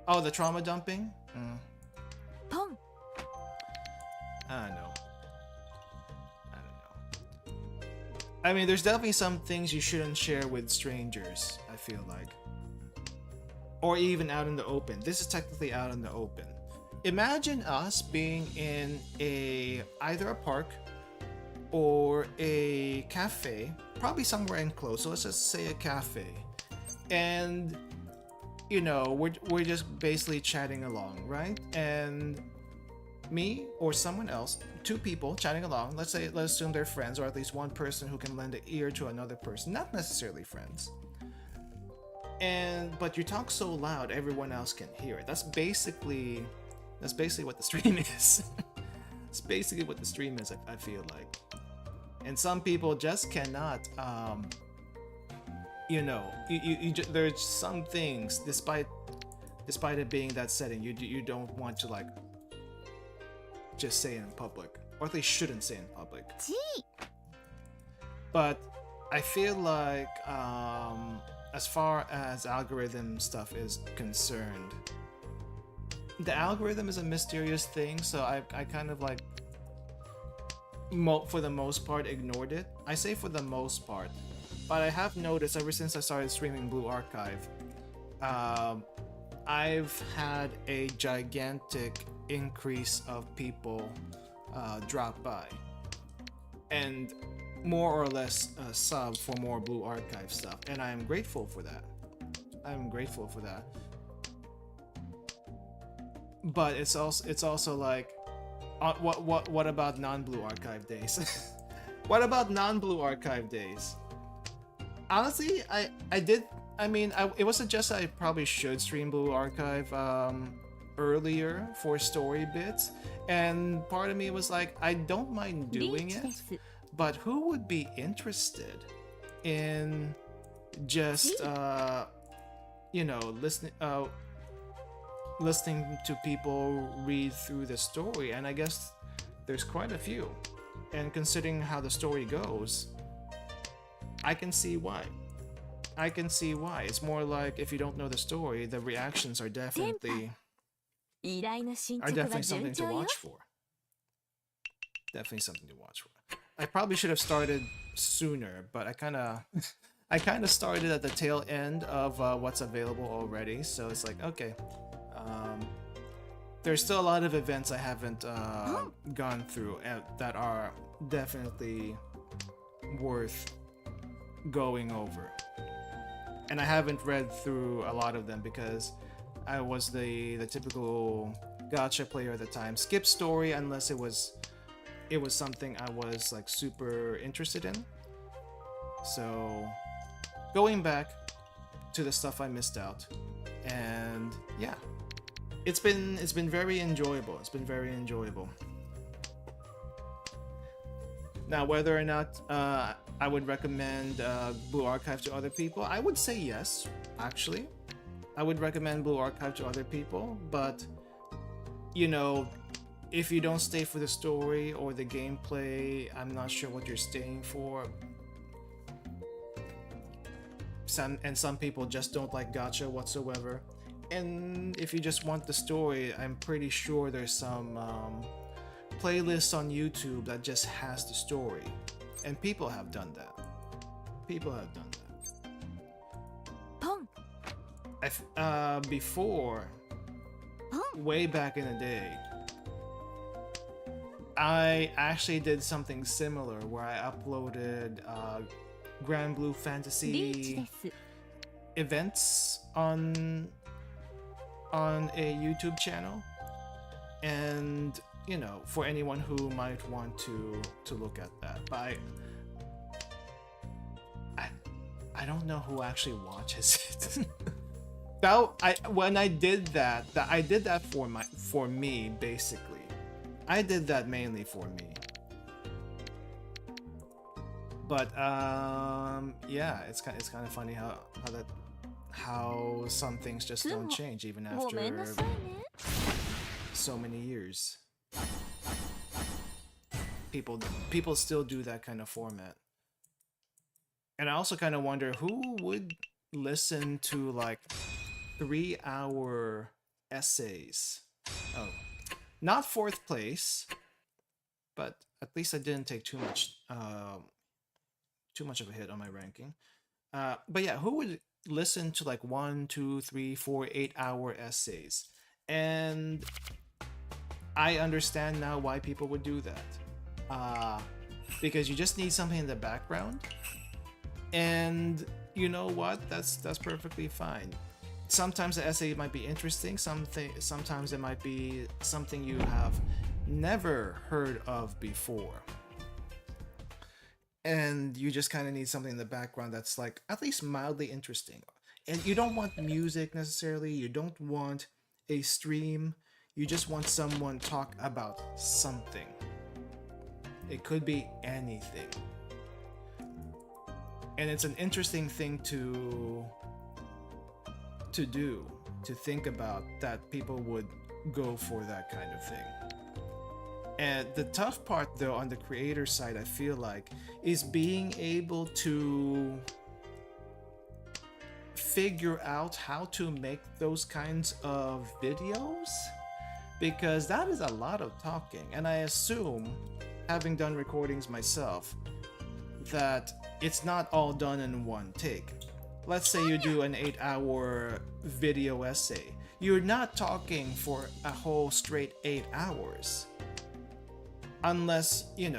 Oh, the trauma dumping? Pong. I don't know. I mean, there's definitely some things you shouldn't share with strangers, I feel like. Or even out in the open. This is technically out in the open. Imagine us being in either a park or a cafe, probably somewhere enclosed, so let's just say a cafe. And, you know, we're just basically chatting along, right? And me or someone else, two people chatting along, let's assume they're friends, or at least one person who can lend an ear to another person, not necessarily friends. But you talk so loud everyone else can hear it. That's basically what the stream is. It's basically what the stream is, I feel like. And some people just cannot you know, there's some things, despite it being that setting, you don't want to like just say it in public, or at least shouldn't say it in public. But I feel like as far as algorithm stuff is concerned, the algorithm is a mysterious thing, so I kind of like for the most part ignored it. I say for the most part, but I have noticed ever since I started streaming Blue Archive, I've had a gigantic increase of people drop by and more or less sub for more Blue Archive stuff, and I am grateful for that. But it's also like, what about non-Blue Archive days? What about non-Blue Archive days? Honestly, it was suggested I probably should stream Blue Archive earlier for story bits, And part of me was like, I don't mind doing it, です but who would be interested in just you know, listening to people read through the story? And I guess there's quite a few. And considering how the story goes, I can see why. I can see why. It's more like if you don't know the story, the reactions are definitely 依頼の進捗は something 順 to 調よ watch for. Definitely something to watch for. I probably should have started sooner, but I kind of started at the tail end of what's available already. So it's like, okay, there's still a lot of events I haven't gone through that are definitely worth going over. And I haven't read through a lot of them because I was the typical gacha player at the time. Skip story unless it was something I was like super interested in. So going back to the stuff I missed out, and yeah, it's been very enjoyable. It's been very enjoyable. Now, whether or not I would recommend Blue Archive to other people, I would say yes, actually. I would recommend Blue Archive to other people, but, you know, if you don't stay for the story or the gameplay, I'm not sure what you're staying for. Some people just don't like gacha whatsoever. And if you just want the story, I'm pretty sure there's some playlists on YouTube that just has the story. And people have done that. People have done that. ポン Before, ポン way back in the day, I actually did something similar where I uploaded Grand Blue リーチ Fantasy です events on a YouTube channel, and you know, for anyone who might want to look at that, but I don't know who actually watches it. When I did that, I did that for me basically. I did that mainly for me. But yeah, it's kind of funny how some things just don't change even ごめんな after さいね so many years. People still do that kind of format. And I also kind of wonder who would listen to like 3-hour essays. Oh, not fourth place, but at least I didn't take too much of a hit on my ranking. But yeah, who would listen to like 1, 2, 3, 4, 8-hour essays? And I understand now why people would do that. Because you just need something in the background, and you know what? That's perfectly fine. Sometimes the essay might be interesting. Sometimes it might be something you have never heard of before, and you just kind of need something in the background that's like at least mildly interesting. And you don't want music necessarily. You don't want a stream. You just want someone talk about something. It could be anything. And it's an interesting thing to do, to think about, that people would go for that kind of thing. And the tough part though on the creator side, I feel like, is being able to figure out how to make those kinds of videos, because that is a lot of talking. And I assume, having done recordings myself, that it's not all done in one take. Let's say you do an 8-hour video essay. You're not talking for a whole straight 8 hours. Unless you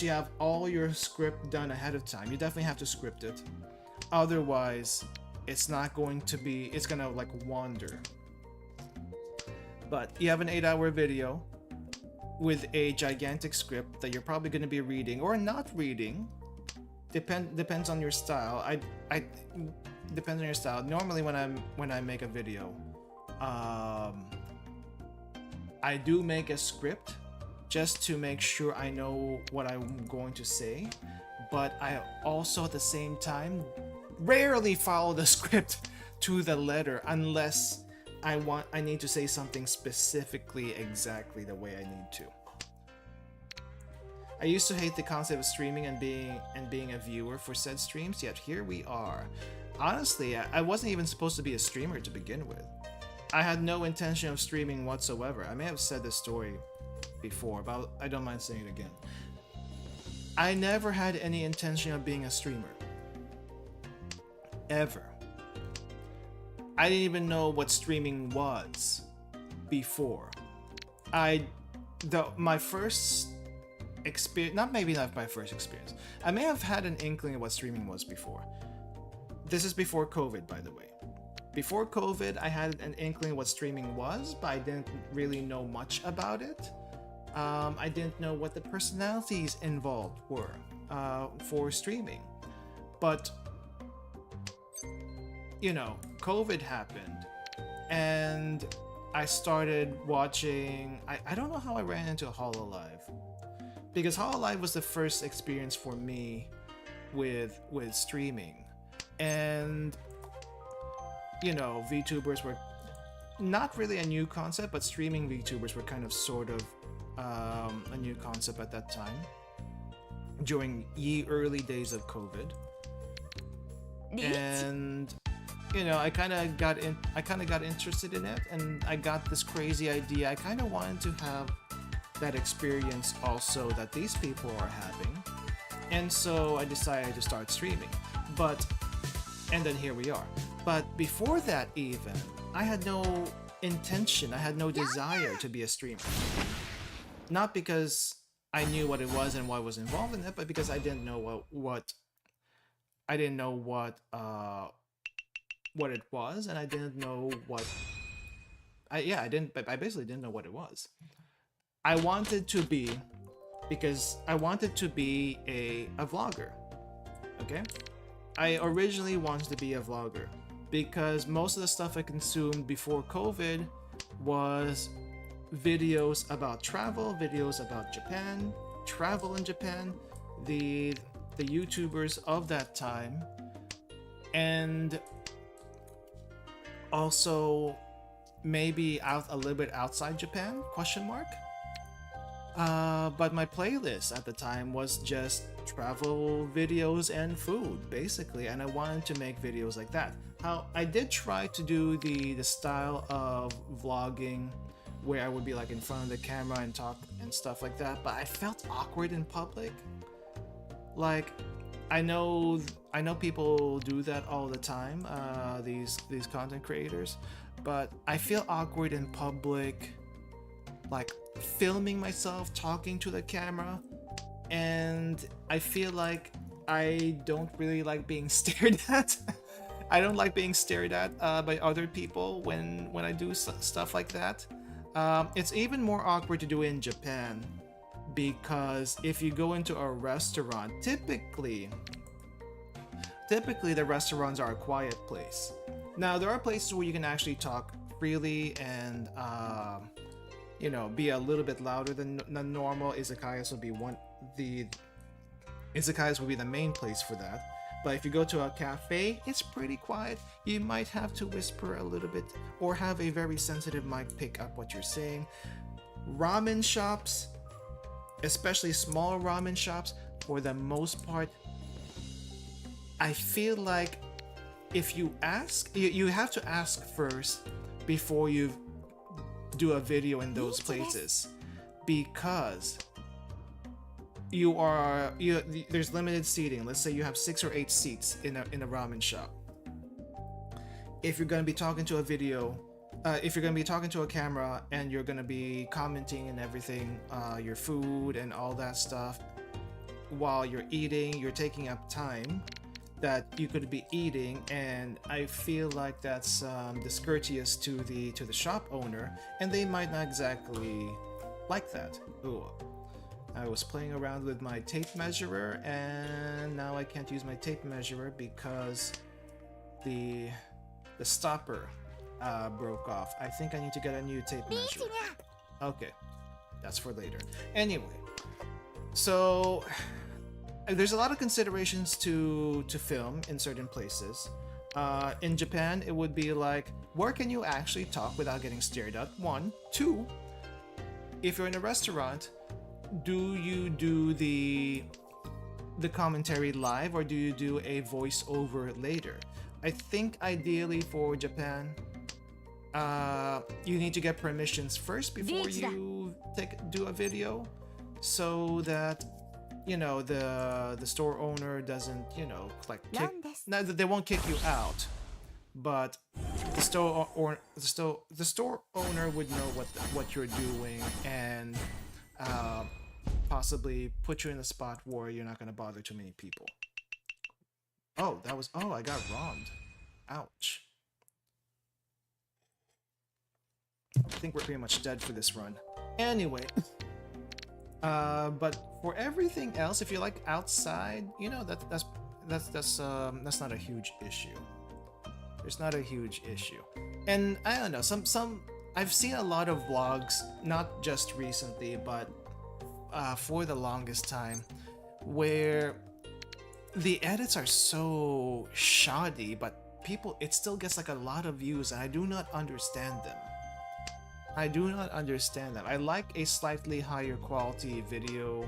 have all your script done ahead of time. You definitely have to script it. Otherwise, it's gonna like wander. But you have an 8-hour video with a gigantic script that you're probably going to be reading or not reading. Depends on your style. I depends on your style. Normally when I make a video, I do make a script just to make sure I know what I'm going to say, but I also at the same time rarely follow the script to the letter unless I need to say something specifically exactly the way I need to. I used to hate the concept of streaming and being a viewer for said streams, yet here we are. Honestly, I wasn't even supposed to be a streamer to begin with. I had no intention of streaming whatsoever. I may have said this story before, but I don't mind saying it again. I never had any intention of being a streamer. Ever. I didn't even know what streaming was before. My first experience, not my first experience. I may have had an inkling of what streaming was before. This is before COVID, by the way. Before COVID, I had an inkling of what streaming was, but I didn't really know much about it. I didn't know what the personalities involved were for streaming. But, you know, COVID happened, and I started watching... I don't know how I ran into HoloLive, because HoloLive was the first experience for me with streaming. And, you know, VTubers were not really a new concept, but streaming VTubers were kind of sort of a new concept at that time, during the early days of COVID. And, you know, I kind of got interested in it, and I got this crazy idea. I kind of wanted to have that experience also that these people are having, and so I decided to start streaming. And then here we are. But before that even, I had no intention, I had no desire to be a streamer. Not because I knew what it was and what was involved in it, but because I didn't know what it was, and I didn't know what... I basically didn't know what it was. I wanted to be a vlogger, okay? I originally wanted to be a vlogger because most of the stuff I consumed before COVID was videos about travel, videos about Japan, travel in Japan, the YouTubers of that time, and also maybe a little bit outside Japan, question mark. But my playlist at the time was just travel videos and food, basically, and I wanted to make videos like that. How I did try to do the style of vlogging where I would be like in front of the camera and talk and stuff like that, but I felt awkward in public. Like, I know people do that all the time, these content creators, but I feel awkward in public, like filming myself talking to the camera, and I feel like I don't really like being stared at. I don't like being stared at by other people when I do stuff like that. It's even more awkward to do it in Japan, because if you go into a restaurant, typically the restaurants are a quiet place. Now, there are places where you can actually talk freely and you know, be a little bit louder than normal. Izakayas will be the main place for that. But if you go to a cafe, it's pretty quiet. You might have to whisper a little bit or have a very sensitive mic pick up what you're saying. Ramen shops, especially small ramen shops, for the most part, I feel like if you ask, you have to ask first before you do a video in those places, because there's limited seating. Let's say you have 6 or 8 seats in a ramen shop. If you're going to be talking to a camera and you're going to be commenting and everything, your food and all that stuff while you're eating, you're taking up time that you could be eating, and I feel like that's discourteous to the shop owner, and they might not exactly like that. Ooh. I was playing around with my tape measurer, and now I can't use my tape measurer because the stopper broke off. I think I need to get a new tape measure. Okay, that's for later. Anyway, so there's a lot of considerations to film in certain places. In Japan, it would be like, where can you actually talk without getting stared at? 1, 2. If you're in a restaurant, do you do the commentary live or do you do a voiceover later? I think ideally for Japan, you need to get permissions first before you do a video, so that the store owner doesn't they won't kick you out, but the store owner would know what you're doing and possibly put you in a spot where you're not going to bother too many people. I got robbed. Ouch. I think we're pretty much dead for this run. Anyway, but for everything else, if you like outside, that's not a huge issue. There's not a huge issue. And I don't know, some I've seen a lot of vlogs, not just recently, but for the longest time, where the edits are so shoddy, but it still gets like a lot of views, and I do not understand them. I like a slightly higher quality video,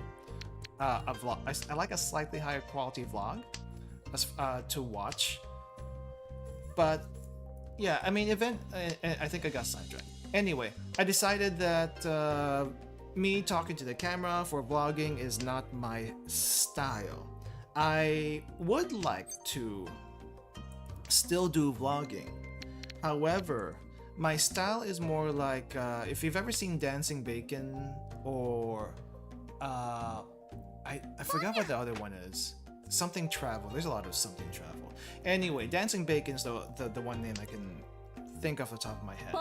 a vlog. I like a slightly higher quality vlog to watch. But yeah, I mean, I think I got sidetracked. Anyway, I decided that me talking to the camera for vlogging is not my style. I would like to still do vlogging. However, my style is more like, if you've ever seen Dancing Bacon, or I forgot what the other one is. Something Travel. There's a lot of Something Travel. Anyway, Dancing Bacon's the one name I can think off the top of my head.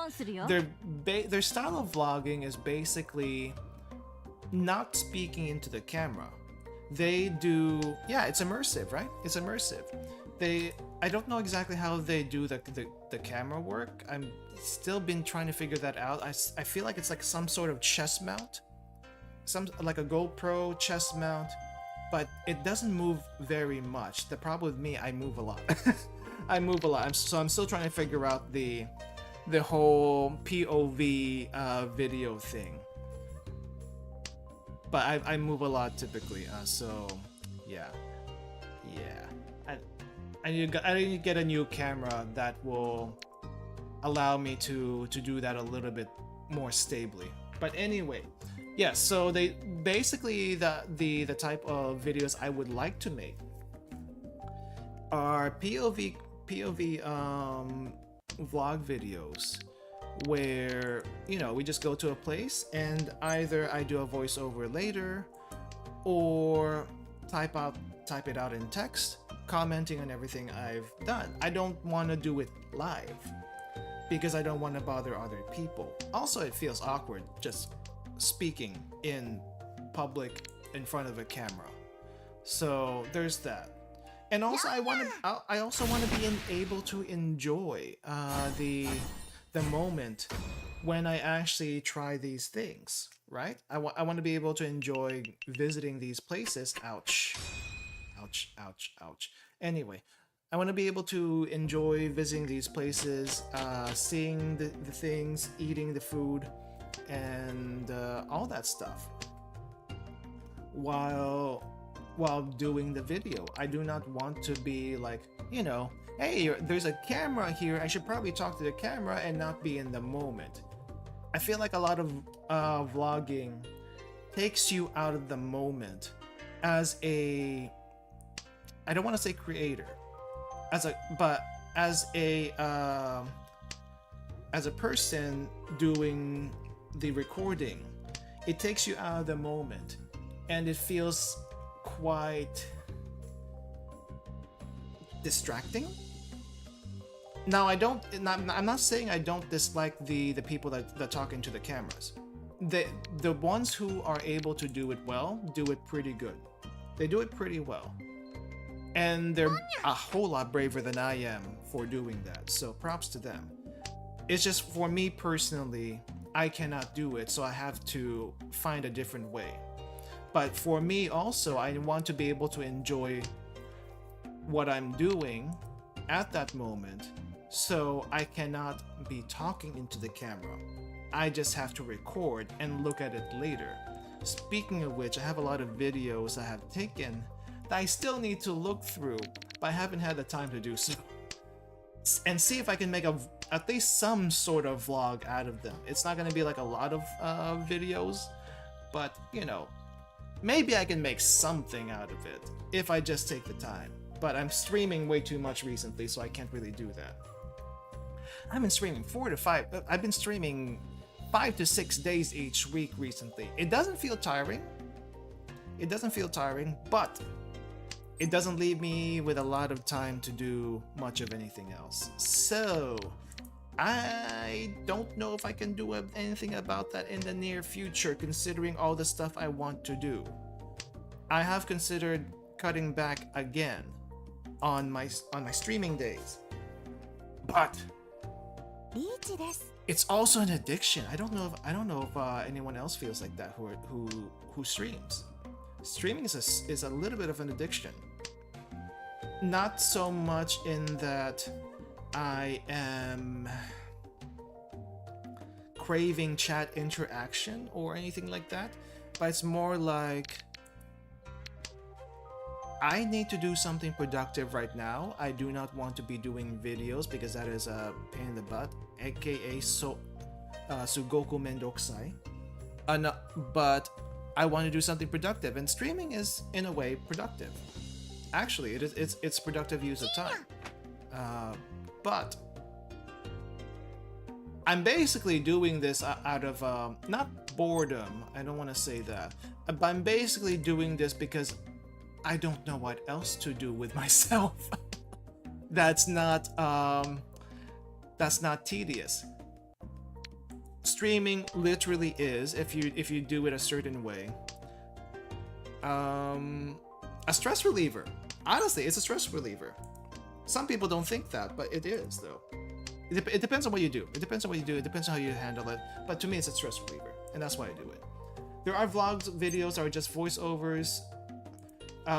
Their style of vlogging is basically not speaking into the camera. They do, it's immersive, right? It's immersive. I don't know exactly how they do the camera work. I'm still been trying to figure that out. I feel like it's like some sort of chest mount, like a GoPro chest mount, but it doesn't move very much. The problem with me, I move a lot. So I'm still trying to figure out the whole POV video thing. But I move a lot typically, so yeah. I need to get a new camera that will allow me to do that a little bit more stably. But anyway, yeah. So they basically the type of videos I would like to make are POV vlog videos, where we just go to a place and either I do a voiceover later or type it out in text, commenting on everything I've done. I don't want to do it live because I don't want to bother other people. Also, it feels awkward just speaking in public in front of a camera. So there's that. And also, I also want to be able to enjoy the moment when I actually try these things, right? I want to be able to enjoy visiting these places. Ouch. Anyway, I want to be able to enjoy visiting these places, seeing the things, eating the food, and all that stuff while doing the video. I do not want to be like, hey, there's a camera here, I should probably talk to the camera and not be in the moment. I feel like a lot of vlogging takes you out of the moment as a, I don't want to say creator, as a person doing the recording. It takes you out of the moment and it feels quite distracting. Now, I'm not saying I don't dislike the people that talk into the cameras. The ones who are able to do it well do it pretty good. They do it pretty well. And they're a whole lot braver than I am for doing that. So props to them. It's just, for me personally, I cannot do it, so I have to find a different way. But for me also, I want to be able to enjoy what I'm doing at that moment, so I cannot be talking into the camera. I just have to record and look at it later. Speaking of which, I have a lot of videos I have taken that I still need to look through, but I haven't had the time to do so. And see if I can make at least some sort of vlog out of them. It's not going to be like a lot of videos, but you know, maybe I can make something out of it if I just take the time. But I'm streaming way too much recently, so I can't really do that. I've been streaming 4 to 5. I've been streaming 5 to 6 days each week recently. It doesn't feel tiring. It doesn't feel tiring, but it doesn't leave me with a lot of time to do much of anything else. So I don't know if I can do anything about that in the near future, considering all the stuff I want to do. I have considered cutting back again on my streaming days, but it's also an addiction. I don't know if anyone else feels like that who streams. Streaming is a little bit of an addiction. Not so much in that I am craving chat interaction or anything like that, but it's more like I need to do something productive right now. I do not want to be doing videos because that is a pain in the butt, aka Sugoku Mendokusai. No, but I want to do something productive, and streaming is in a way productive. Actually, it's productive use of time. But I'm basically doing this out of not boredom. I don't want to say that, but I'm basically doing this because I don't know what else to do with myself. That's not tedious. Streaming literally is, if you do it a certain way, a stress reliever. Honestly, it's a stress reliever. Some people don't think that, but it is though. It depends on what you do. It depends on what you do. It depends on how you handle it. But to me, it's a stress reliever, and that's why I do it. There are vlogs, videos, or just voiceovers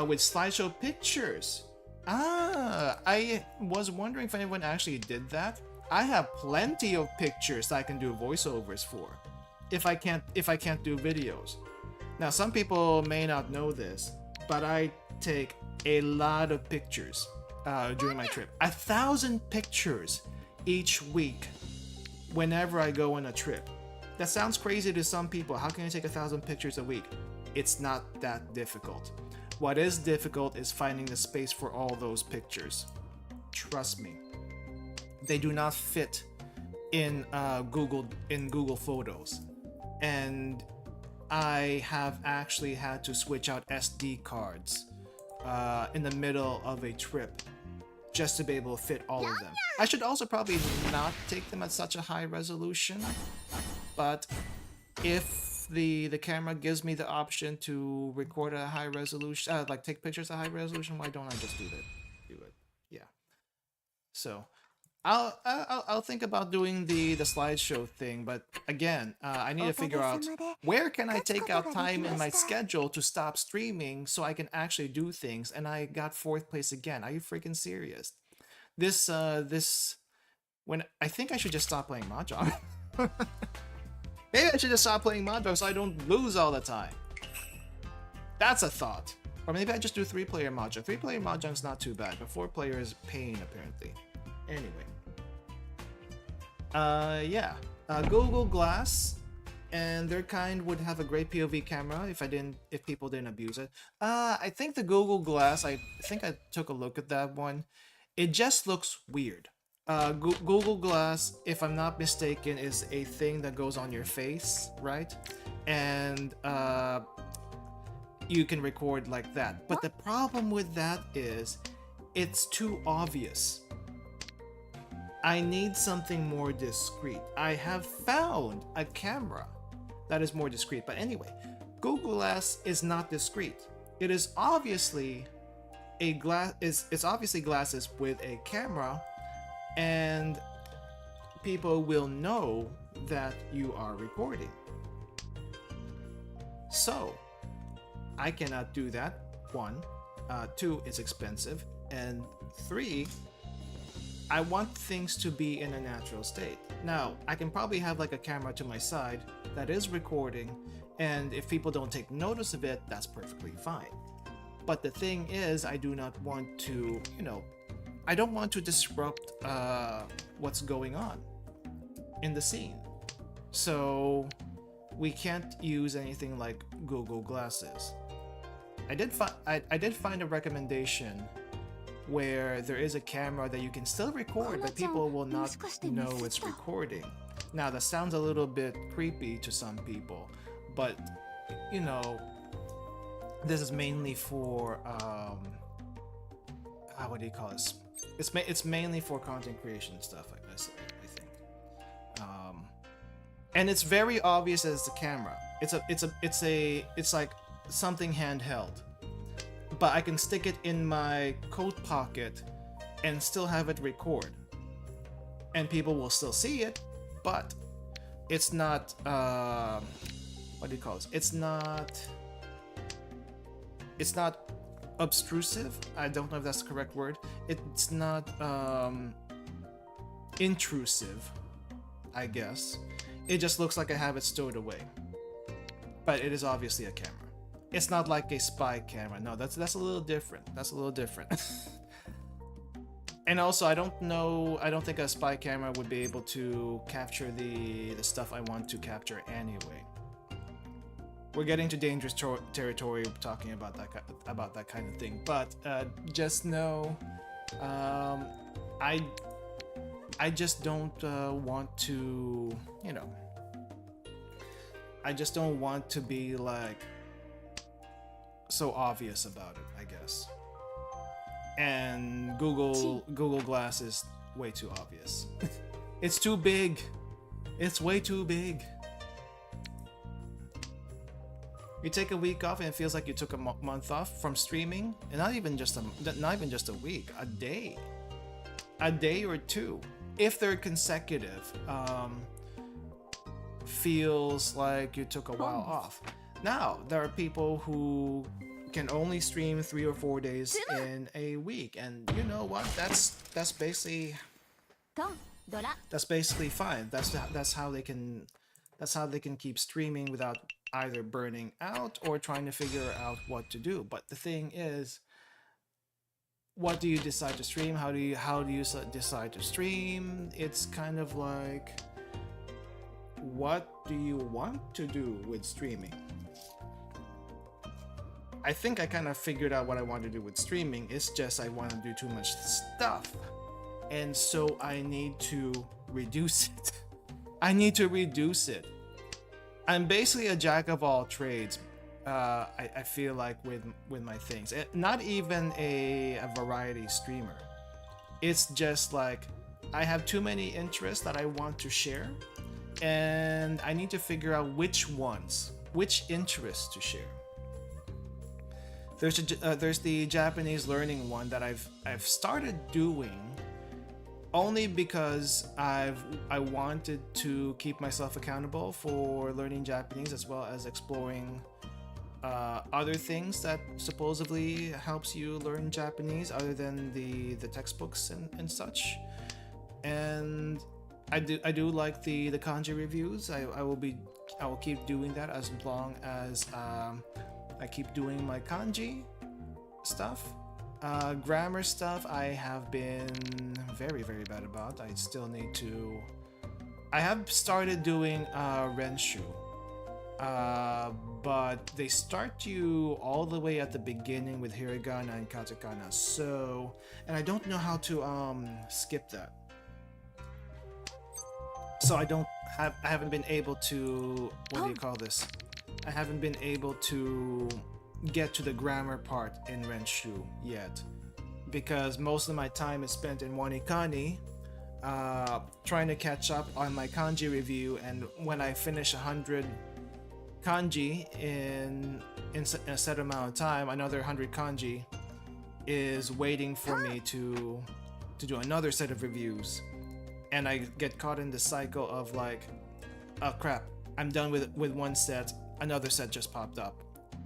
with slideshow pictures. I was wondering if anyone actually did that. I have plenty of pictures that I can do voiceovers for, if I can't do videos. Now, some people may not know this, but I take a lot of pictures during my trip. 1,000 pictures each week whenever I go on a trip. That sounds crazy to some people. How can you take 1,000 pictures a week? It's not that difficult. What is difficult is finding the space for all those pictures. Trust me. They do not fit in Google Photos. And I have actually had to switch out SD cards in the middle of a trip just to be able to fit all of them. I should also probably not take them at such a high resolution, but if the camera gives me the option to record at a high resolution, like take pictures at high resolution, why don't I just do it? Yeah. So I'll think about doing the slideshow thing, but again, I need to figure out where can I take out time in my schedule to stop streaming so I can actually do things. And I got 4th place again. Are you freaking serious? This when I think I should just stop playing Mahjong. Maybe I should just stop playing Mahjong so I don't lose all the time. That's a thought. Or maybe I just do 3-player Mahjong. 3-player Mahjong is not too bad, but 4-player is pain apparently. Anyway. Yeah. Google Glass and their kind would have a great POV camera if people didn't abuse it. I think the Google Glass, I think I took a look at that one. It just looks weird. Google Glass, if I'm not mistaken, is a thing that goes on your face, right? And you can record like that. But the problem with that is it's too obvious. I need something more discreet. I have found a camera that is more discreet, but anyway, Google Glass is not discreet. It is obviously it's obviously glasses with a camera, and people will know that you are recording. So I cannot do that. 1, 2, it's expensive, and 3, I want things to be in a natural state. Now, I can probably have like a camera to my side that is recording, and if people don't take notice of it, that's perfectly fine. But the thing is, I do not want to, I don't want to disrupt what's going on in the scene. So we can't use anything like Google Glasses. I did find a recommendation where there is a camera that you can still record, but people will not know it's recording. Now that sounds a little bit creepy to some people, but this is mainly for what do you call this? It's mainly for content creation stuff, I think. And it's very obvious as the camera. It's like something handheld, but I can stick it in my coat pocket and still have it record, and people will still see it, but it's not what do you call this? It's not obtrusive. I don't know if that's the correct word. It's not intrusive, I guess. It just looks like I have it stowed away, but it is obviously a camera. It's not like a spy camera. No, that's a little different. That's a little different. And also, I don't think a spy camera would be able to capture the stuff I want to capture anyway. We're getting to dangerous territory talking about that kind of thing. But just know, I just don't want to, I just don't want to be like so obvious about it, I guess. And Google Glass is way too obvious. It's too big. It's way too big. You take a week off and it feels like you took a month off from streaming, and not even just a week, a day or two, if they're consecutive. Feels like you took a while off. Now there are people who can only stream 3 or 4 days in a week, and you know what? That's basically fine. That's how they can keep streaming without either burning out or trying to figure out what to do. But the thing is, what do you decide to stream? How do you decide to stream? It's kind of like, what do you want to do with streaming? I think I kind of figured out what I want to do with streaming. It's just I want to do too much stuff, and so I need to reduce it. I'm basically a jack of all trades. I feel like with my things, not even a variety streamer. It's just like I have too many interests that I want to share, and I need to figure out which interests to share. There's the Japanese learning one that I've started doing only because I wanted to keep myself accountable for learning Japanese, as well as exploring other things that supposedly helps you learn Japanese other than the textbooks and such. And I do like the kanji reviews. I will keep doing that as long as I keep doing my kanji stuff. Grammar stuff I have been very, very bad about. I still need to... I have started doing Renshu, but they start you all the way at the beginning with hiragana and katakana, so... And I don't know how to skip that. So I haven't been able to... What do you call this? I haven't been able to get to the grammar part in Renshu yet, because most of my time is spent in Wanikani trying to catch up on my kanji review, and when I finish 100 kanji in a set amount of time, another 100 kanji is waiting for me to do another set of reviews. and I get caught in the cycle of like, oh crap, I'm done with one set, another set just popped up,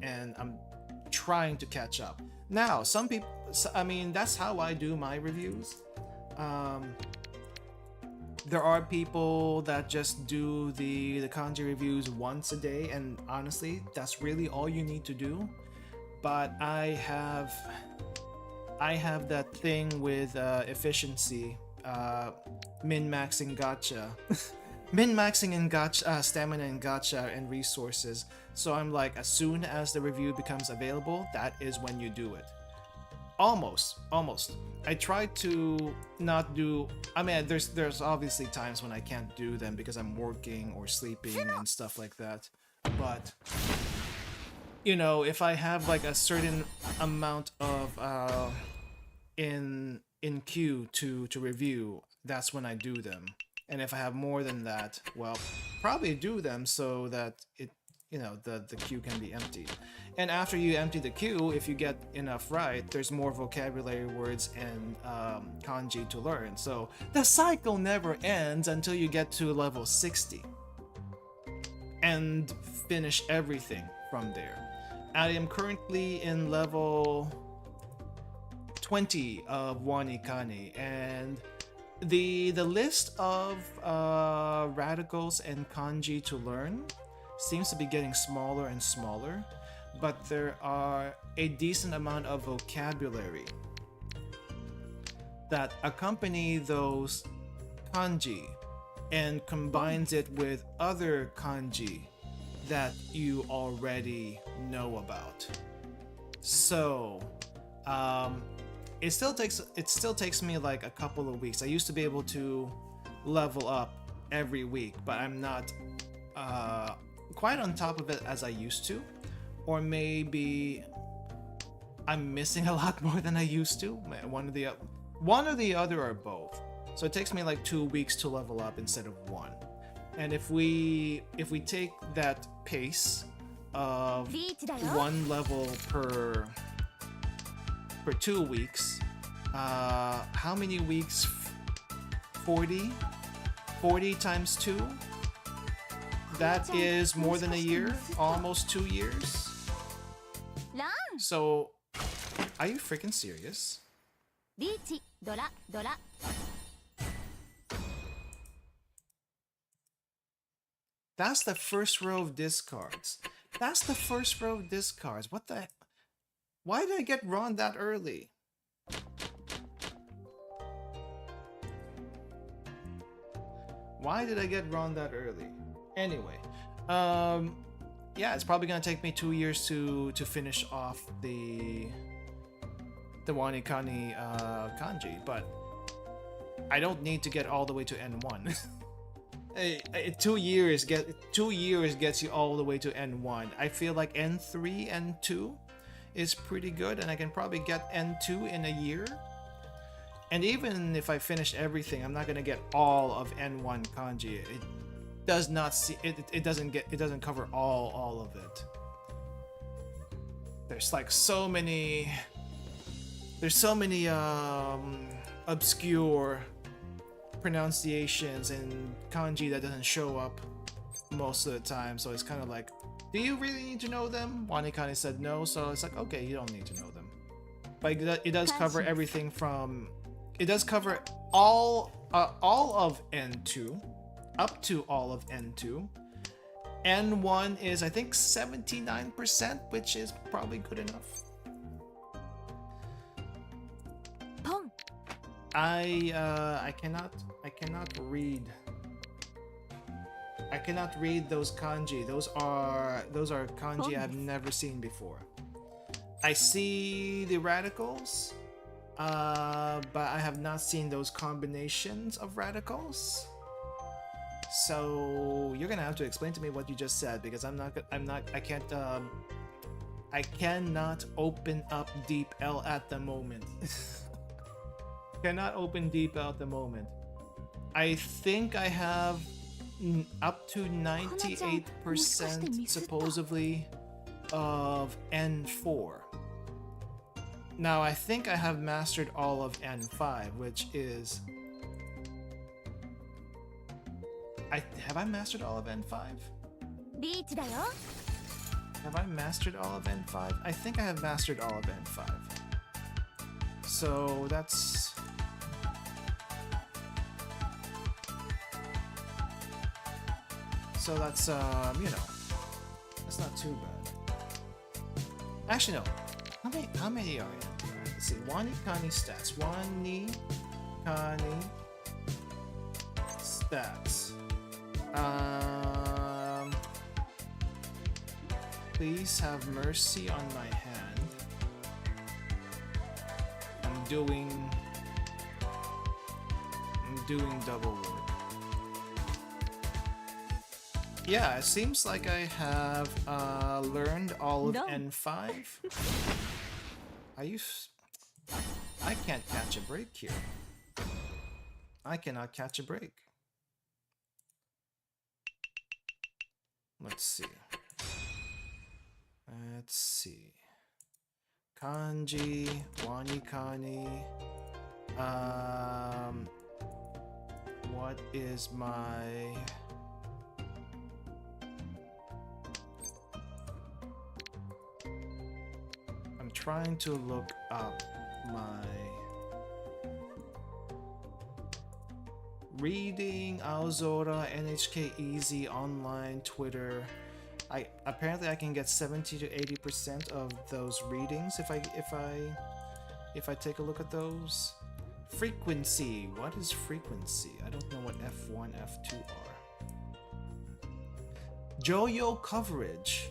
and I'm trying to catch up. Now, some people, I mean, that's how I do my reviews. There are people that just do the kanji reviews once a day, and honestly, that's really all you need to do. But I have that thing with efficiency, min-maxing gacha. Min-maxing in gacha, stamina and gacha and resources. So I'm like, as soon as the review becomes available, that is when you do it. Almost. I try to not do. I mean, there's obviously times when I can't do them because I'm working or sleeping and stuff like that. But you know, if I have like a certain amount of in queue to review, that's when I do them. And if I have more than that, well, probably do them so that it, you know, the queue can be emptied. And after you empty the queue, if you get enough right, there's more vocabulary words and kanji to learn. So the cycle never ends until you get to level 60 and finish everything from there. I am currently in level 20 of Wanikani, and the list of radicals and kanji to learn seems to be getting smaller and smaller, but there are a decent amount of vocabulary that accompany those kanji and combines it with other kanji that you already know about. So it still takes me like a couple of weeks. I used to be able to level up every week, but I'm not quite on top of it as I used to, or maybe I'm missing a lot more than I used to. One or the other, or both. So it takes me like 2 weeks to level up instead of 1. And if we take that pace of 1 level per 2 weeks, how many weeks? 40 times 2, that is more than a year, almost 2 years. So are you freaking serious? That's the first row of discards. What the? Why did I get Ron that early? Anyway, yeah, it's probably gonna take me 2 years to finish off the Wanikani kanji, but I don't need to get all the way to N1. 2 years gets you all the way to N1. I feel like N3, N2 is pretty good, and I can probably get N2 in a year. And even if I finish everything, I'm not gonna get all of N1 kanji. It doesn't cover all of it. There's like so many obscure pronunciations and kanji that doesn't show up most of the time, so it's kind of like, do you really need to know them? Wanikani said no, so it's like, okay, you don't need to know them. But it does cover everything from, it does cover all of N2 up to all of N2. N1 is, I think, 79%, which is probably good enough. I cannot read. I cannot read those kanji. Those are kanji I've never seen before. I see the radicals, but I have not seen those combinations of radicals. So you're gonna have to explain to me what you just said, because I cannot open up Deep L at the moment. Cannot open Deep L at the moment. I think I have up to 98% supposedly of N4. Now I think I have mastered all of N5, which is Have I mastered all of N5? リーチだよ Have I mastered all of N5? I think I have mastered all of N5. So that's... So that's, you know, that's not too bad. Actually, no. How many are in? Let's see. WaniKani stats. WaniKani stats. Please have mercy on my hand. I'm doing double work. Yeah, it seems like I have learned all of N5. I can't catch a break here. I cannot catch a break. Let's see. Let's see. Kanji, WaniKani. What is my... I'm trying to look up my reading, Aozora, NHK Easy, online, Twitter. Apparently I can get 70 to 80% of those readings if I take a look at those. Frequency. What is frequency? I don't know what F1, F2 are. JoYo coverage.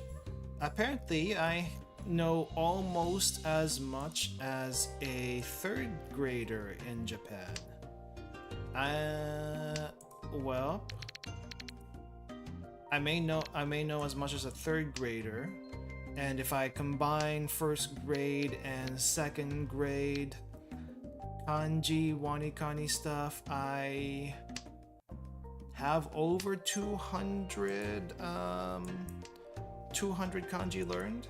Apparently I know almost as much as a third grader in Japan. Well, I may know as much as a third grader, and if I combine first grade and second grade kanji, WaniKani stuff, I have over 200 kanji learned.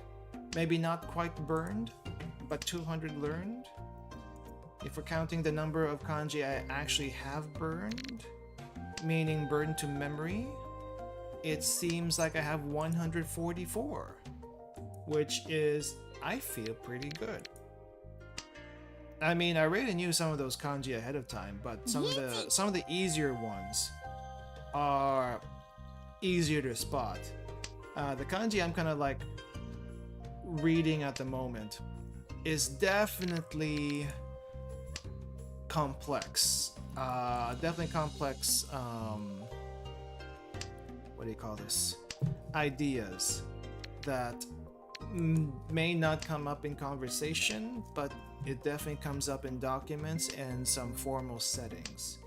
Maybe not quite burned, but 200 learned. If we're counting the number of kanji I actually have burned, meaning burned to memory, it seems like I have 144, which is, I feel, pretty good. I mean, I already knew some of those kanji ahead of time, but some of the easier ones are easier to spot. The kanji I'm kind of like reading at the moment is definitely complex. Definitely complex. What do you call this? Ideas that may not come up in conversation, but it definitely comes up in documents and some formal settings,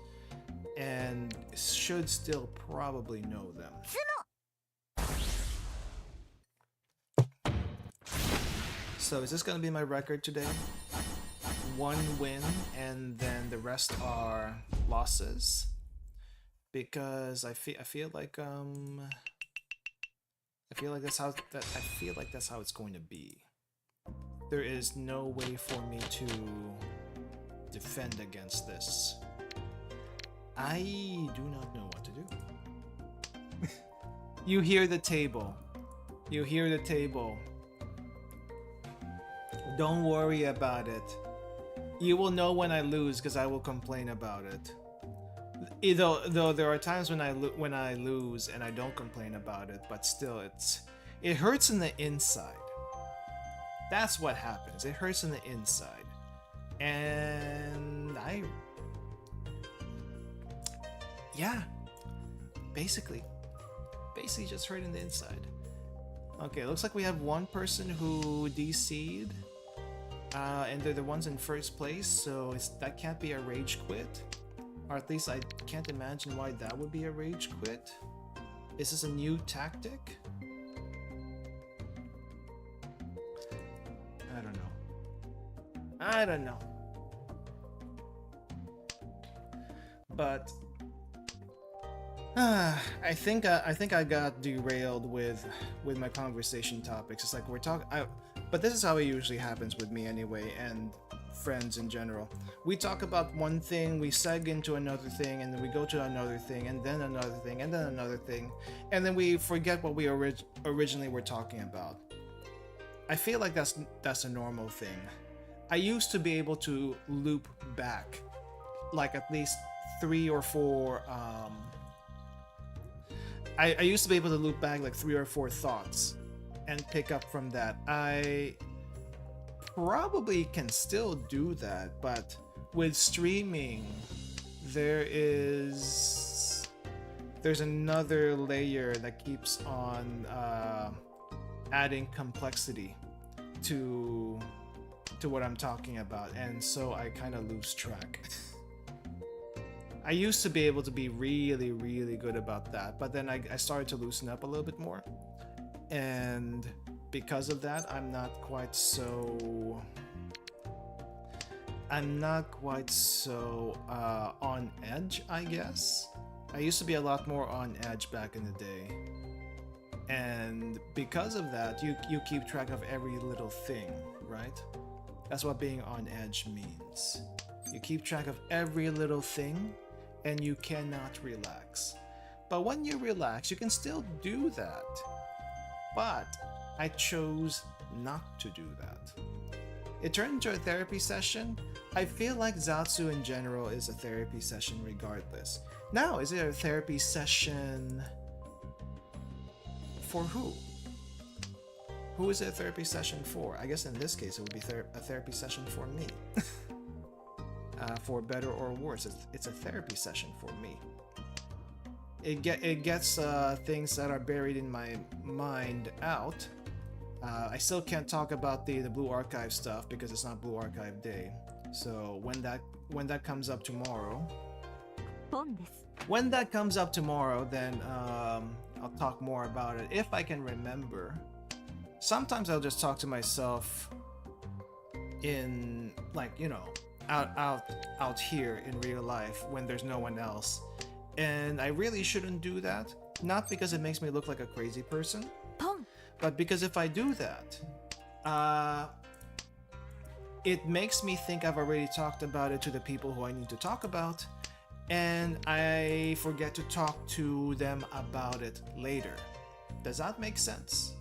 and should still probably know them. So is this gonna be my record today? One win and then the rest are losses, because I feel like that's how it's going to be. There is no way for me to defend against this. I do not know what to do. You hear the table. You hear the table. Don't worry about it. You will know when I lose because I will complain about it. Though there are times when I lose and I don't complain about it, but still it hurts in the inside. That's what happens. It hurts in the inside. And basically just hurt in the inside. Okay, looks like we have one person who DC'd. And they're the ones in first place, so that can't be a rage quit. Or at least I can't imagine why that would be a rage quit. Is this a new tactic? I don't know. But I think I got derailed with my conversation topics. It's like we're talking, but this is how it usually happens with me anyway. And friends in general. We talk about one thing, we seg into another thing, and then we go to another thing, and then another thing, and then another thing, and then we forget what we originally were talking about. I feel like that's a normal thing. I used to be able to loop back like at least 3 or 4 I used to be able to loop back like 3 or 4 thoughts and pick up from that. I probably can still do that, but with streaming there's another layer that keeps on adding complexity to what I'm talking about, and so I kind of lose track. I used to be able to be really, really good about that, but then I started to loosen up a little bit more, and because of that, I'm not quite so on edge, I guess. I used to be a lot more on edge back in the day, and because of that, you keep track of every little thing, right? That's what being on edge means. You keep track of every little thing, and you cannot relax. But when you relax, you can still do that. But I chose not to do that. It turned into a therapy session. I feel like Zatsu in general is a therapy session regardless. Now, is it a therapy session for who? Who is it a therapy session for? I guess in this case it would be a therapy session for me. For better or worse, it's a therapy session for me. It gets things that are buried in my mind out. I still can't talk about the Blue Archive stuff because it's not Blue Archive Day. So when that comes up tomorrow, then I'll talk more about it if I can remember. Sometimes I'll just talk to myself in, like, you know, out here in real life when there's no one else, and I really shouldn't do that. Not because it makes me look like a crazy person, but because if I do that, it makes me think I've already talked about it to the people who I need to talk about, and I forget to talk to them about it later. Does that make sense?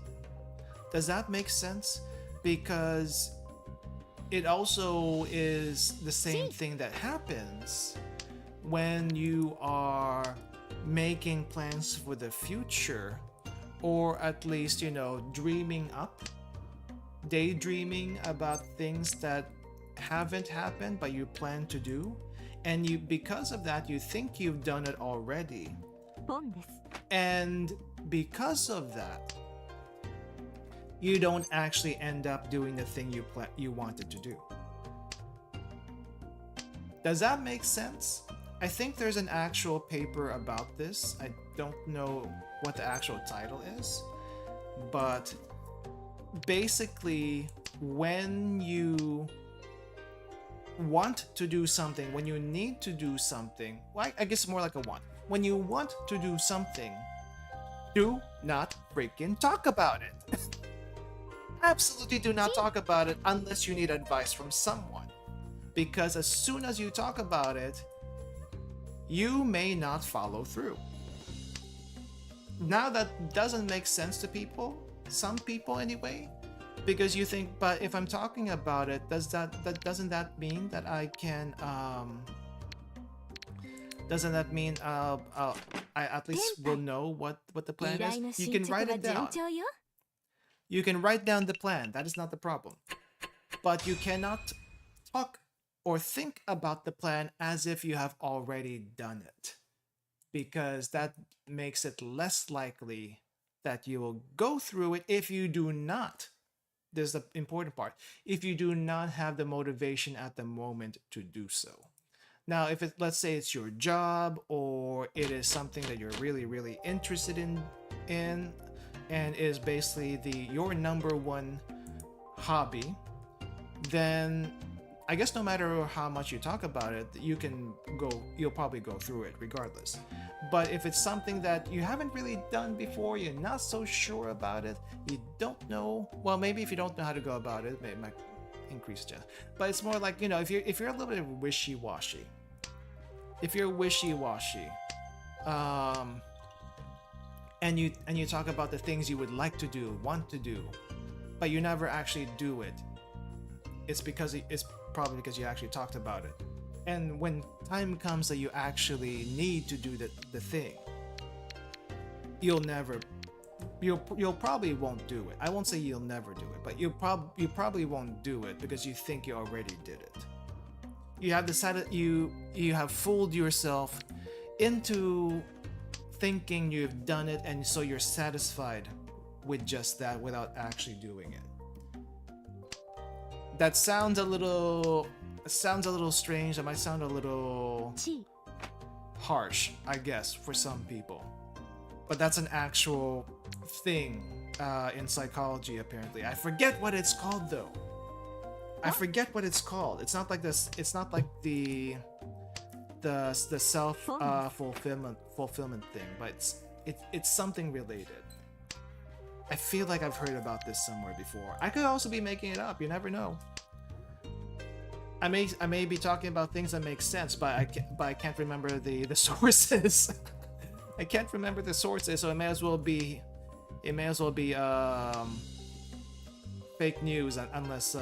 Does that make sense? Because it also is the same thing that happens when you are making plans for the future, or at least, you know, daydreaming about things that haven't happened but you plan to do, and because of that you think you've done it already, and because of that you don't actually end up doing the thing you wanted to do. Does that make sense? I think there's an actual paper about this. I don't know what the actual title is, but basically when you want to do something, when you need to do something, well, I guess more like a want. When you want to do something, do not freaking talk about it. Absolutely do not talk about it unless you need advice from someone. Because as soon as you talk about it, you may not follow through. Now that doesn't make sense to people, some people anyway, because you think, but if I'm talking about it, doesn't that mean that I can doesn't that mean I at least will know what the plan is? You can write it down. You can write down the plan, that is not the problem. But you cannot talk or think about the plan as if you have already done it, because that makes it less likely that you will go through it if you do not. There's the important part. If you do not have the motivation at the moment to do so. Now, if let's say it's your job, or it is something that you're really, really interested in and is basically your number one hobby, then I guess no matter how much you talk about it, you'll probably go through it regardless. But if it's something that you haven't really done before, you're not so sure about it, you don't know, well, maybe if you don't know how to go about it, increase chance. But it's more like, you know, if you're a little bit wishy-washy, and you talk about the things you would like to do, want to do, but you never actually do it, it's probably because you actually talked about it. And when time comes that you actually need to do the thing, you'll probably won't do it. I won't say you'll never do it, but you probably won't do it because you think you already did it. You have decided you have fooled yourself into thinking you've done it, and so you're satisfied with just that without actually doing it. That sounds a little strange. That might sound a little harsh, I guess, for some people. But that's an actual thing in psychology, apparently. I forget what it's called, though. I forget what it's called. It's not like this. It's not like the self fulfillment thing, but it's something related. I feel like I've heard about this somewhere before. I could also be making it up. You never know. I may be talking about things that make sense, but I can't remember the sources. I can't remember the sources, so it may as well be fake news unless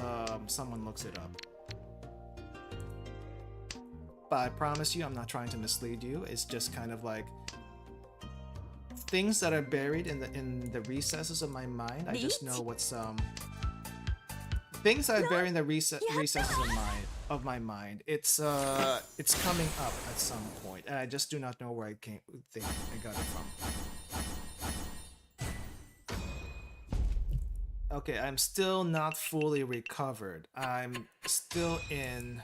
someone looks it up. But I promise you, I'm not trying to mislead you. It's just kind of like things that are buried in the recesses of my mind. I just know what's things that are buried in the recesses of my mind. It's coming up at some point, and I just do not know where I think I got it from. Okay, I'm still not fully recovered. I'm still in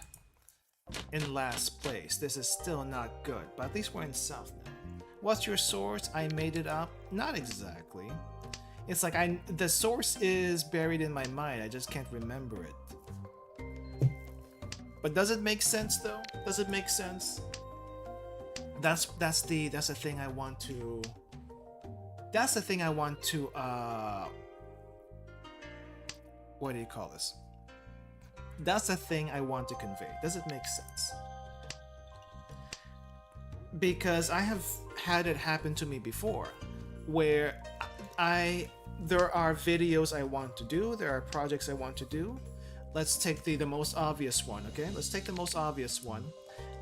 last place. This is still not good, but at least we're in South now. What's your source? I made it up? Not exactly. It's like the source is buried in my mind. I just can't remember it. But does it make sense though? Does it make sense? That's the thing I want to. That's the thing I want to. What do you call this? That's the thing I want to convey. Does it make sense? Because I have had it happen to me before, where there are videos I want to do, there are projects I want to do. Let's take the most obvious one, okay? Let's take the most obvious one.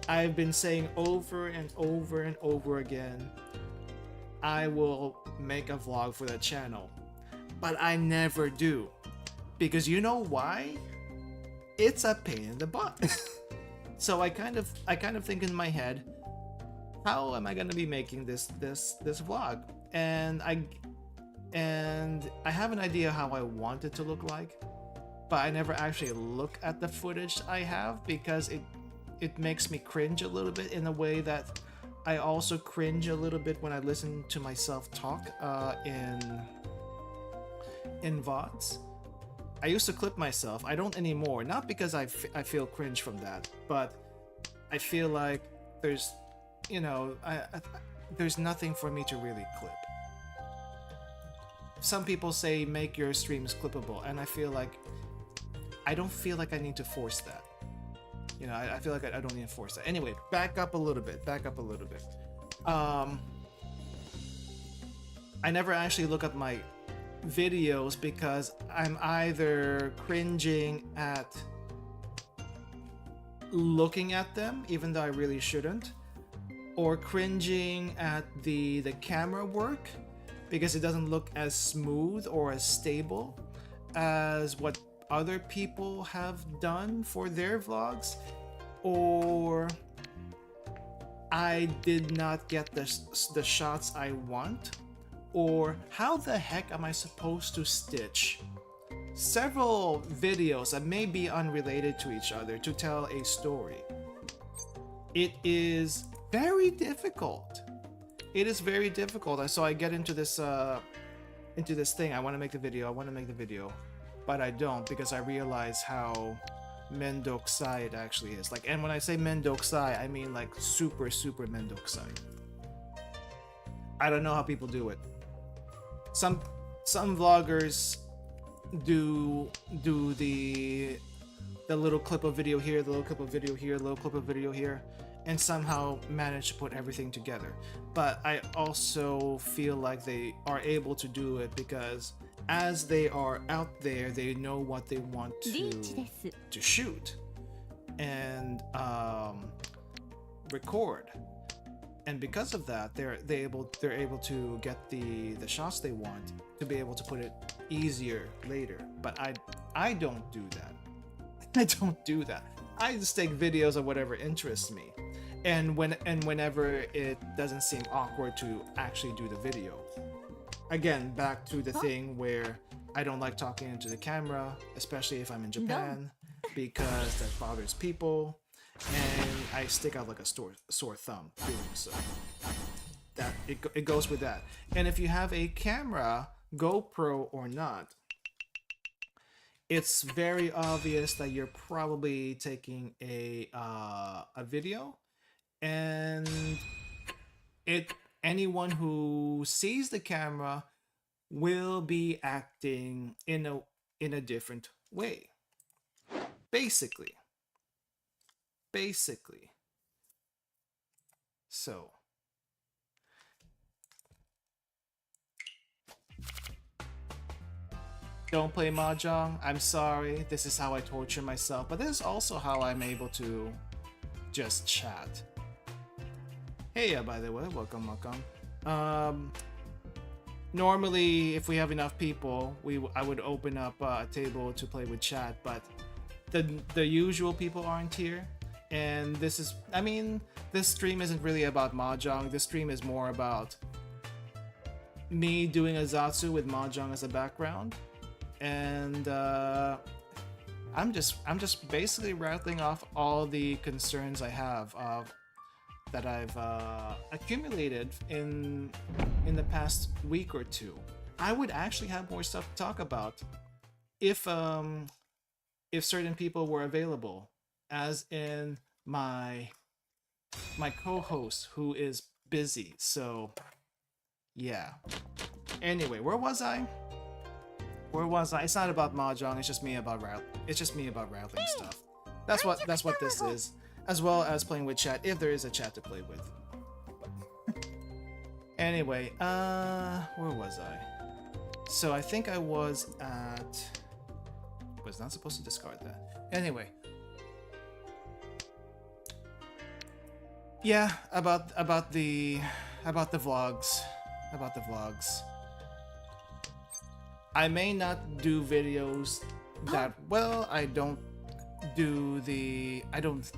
I've been saying over and over and over again, I will make a vlog for the channel, but I never do. Because you know why? It's a pain in the butt. So I kind of think in my head, how am I gonna be making this vlog? And I have an idea how I want it to look like, but I never actually look at the footage I have because it makes me cringe a little bit in a way that I also cringe a little bit when I listen to myself talk in VODs. I used to clip myself. I don't anymore. Not because I feel cringe from that, but I feel like there's, you know, there's nothing for me to really clip. Some people say make your streams clippable, and I feel like I don't feel like I need to force that. You know, I feel like I don't need to force that. Anyway, back up a little bit. I never actually look at my videos because I'm either cringing at looking at them, even though I really shouldn't, or cringing at the camera work because it doesn't look as smooth or as stable as what other people have done for their vlogs, or I did not get the shots I want, or how the heck am I supposed to stitch several videos that may be unrelated to each other to tell a story? It is very difficult. It is very difficult. And so I get into this thing. I want to make the video, but I don't because I realize how mendokusai it actually is. Like, and when I say mendokusai, I mean like super mendokusai. I don't know how people do it. Some vloggers do the the little clip of video here, the little clip of video here, the little clip of video here, and somehow manage to put everything together. But I also feel like they are able to do it because as they are out there, they know what they want to shoot and record. And because of that, they're able to get the shots they want to be able to put it easier later. But I don't do that. I don't do that. I just take videos of whatever interests me, and whenever it doesn't seem awkward to actually do the video. Again, back to the thing where I don't like talking into the camera, especially if I'm in Japan, because that bothers people. And I stick out like a sore thumb doing so. That it goes with that. And if you have a camera, GoPro or not, it's very obvious that you're probably taking a video, and anyone who sees the camera will be acting in a different way. Basically. So don't play Mahjong. I'm sorry. This is how I torture myself, but this is also how I'm able to just chat. Hey, by the way, welcome. Normally, if we have enough people, I would open up a table to play with chat, but the usual people aren't here. And this stream isn't really about Mahjong. This stream is more about me doing a Zatsu with Mahjong as a background. And I'm just basically rattling off all the concerns I have that I've accumulated in the past week or two. I would actually have more stuff to talk about if certain people were available, as in my co-host who is busy. So yeah. Anyway, where was I? It's not about Mahjong. It's just me about rattling stuff. That's what this is, as well as playing with chat if there is a chat to play with. Anyway, where was I? So I think I was not supposed to discard that. Anyway. Yeah, about the vlogs. I may not do videos that well. I don't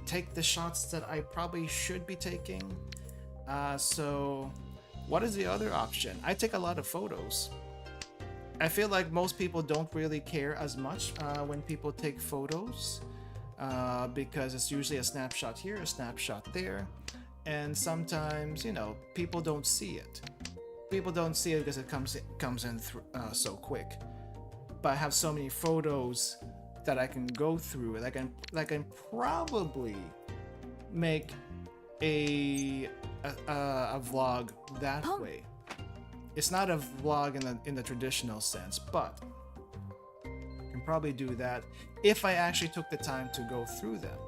take the shots that I probably should be taking. So what is the other option? I take a lot of photos. I feel like most people don't really care as much when people take photos, because it's usually a snapshot here, a snapshot there, and sometimes, you know, people don't see it. People don't see it because it comes in so quick. But I have so many photos that I can go through, and I can probably make a vlog that way. It's not a vlog in the traditional sense, but I can probably do that if I actually took the time to go through them.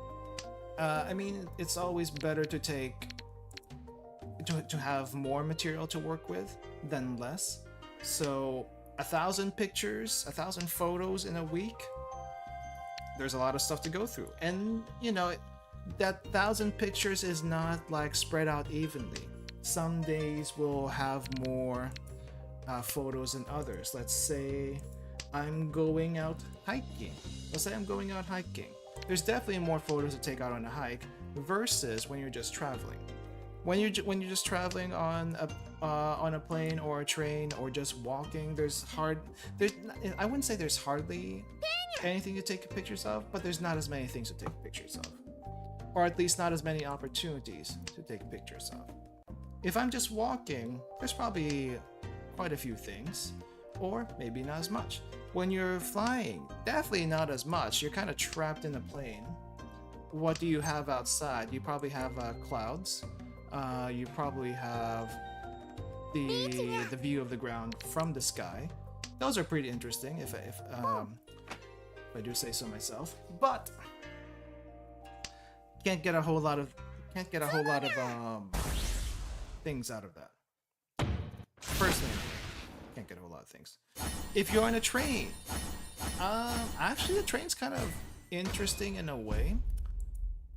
I mean, it's always better to have more material to work with than less. So 1,000 pictures, 1,000 photos in a week, there's a lot of stuff to go through. And you know, that 1,000 pictures is not like spread out evenly. Some days will have more photos than others. Let's say I'm going out hiking. There's definitely more photos to take out on a hike versus when you're just traveling. When you're just traveling on a plane or a train or just walking, I wouldn't say there's hardly anything to take pictures of, but there's not as many things to take pictures of, or at least not as many opportunities to take pictures of. If I'm just walking, there's probably quite a few things, or maybe not as much. When you're flying, definitely not as much. You're kind of trapped in a plane. What do you have outside? You probably have clouds. You probably have the view of the ground from the sky. Those are pretty interesting. I do say so myself. But can't get a whole lot of things out of that. Personally, can't get a whole lot of things. If you're on a train, actually the train's kind of interesting in a way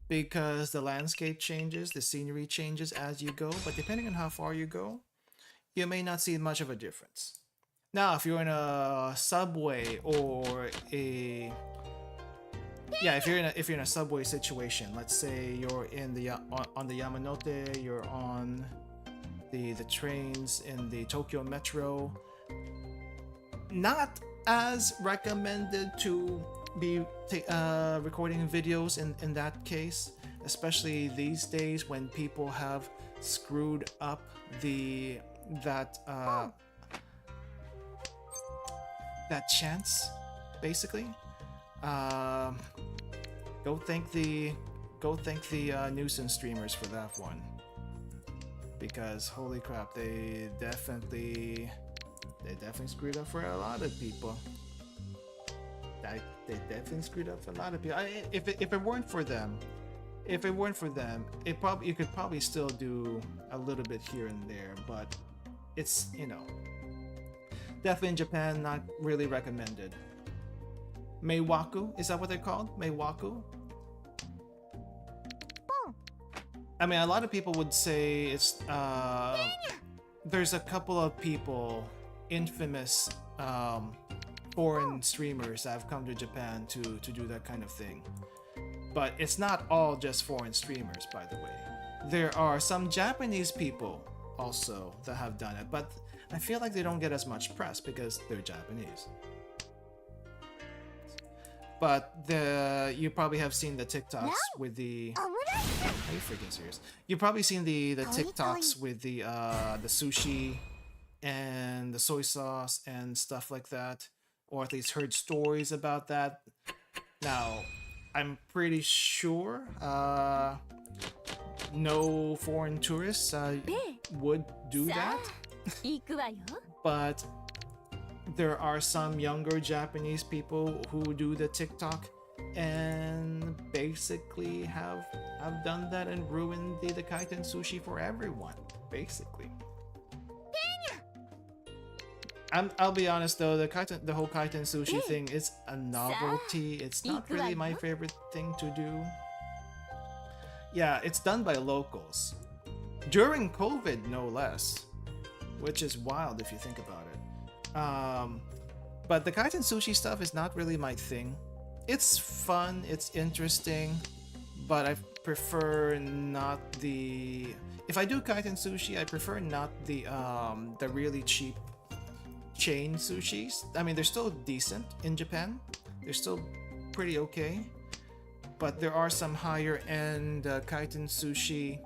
because the landscape changes, the scenery changes as you go, but depending on how far you go, you may not see much of a difference. Now, if you're in a subway or if you're in a subway situation, let's say you're in the on the Yamanote, you're on the trains in the Tokyo Metro, not as recommended to be recording videos in that case, especially these days when people have screwed up that chance, basically. Go thank the nuisance streamers for that one, because holy crap, they definitely screwed up for a lot of people. They definitely screwed up for a lot of people. If it weren't for them, you could probably still do a little bit here and there, but it's, you know, definitely in Japan, not really recommended. Meiwaku, is that what they're called? Meiwaku? I mean, a lot of people would say it's there's a couple of people, infamous foreign streamers that have come to Japan to do that kind of thing. But it's not all just foreign streamers, by the way. There are some Japanese people also that have done it, but I feel like they don't get as much press because they're Japanese. But you probably have seen the TikToks with the... Are you freaking serious? You've probably seen the TikToks with the sushi and the soy sauce and stuff like that, or at least heard stories about that. Now, I'm pretty sure no foreign tourists would do that. But there are some younger Japanese people who do the TikTok and basically have done that and ruined the kaiten sushi for everyone, basically. I'll be honest though, the whole kaiten sushi thing is a novelty. It's not really my favorite thing to do. Yeah, it's done by locals. During COVID, no less. Which is wild if you think about it. But the kaiten sushi stuff is not really my thing. It's fun, it's interesting, but I prefer not the... If I do kaiten sushi, I prefer not the really cheap chain sushis. I mean, they're still decent in Japan. They're still pretty okay. But there are some higher end kaiten sushi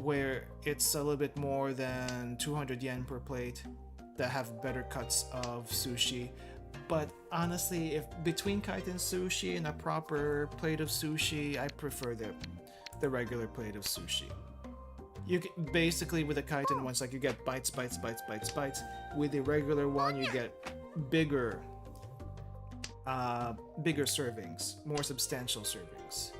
where it's a little bit more than 200 yen per plate that have better cuts of sushi. But honestly, if between kaiten sushi and a proper plate of sushi, I prefer the regular plate of sushi. You can, basically with the kaiten ones, like you get bites. With the regular one, you get bigger servings, more substantial servings.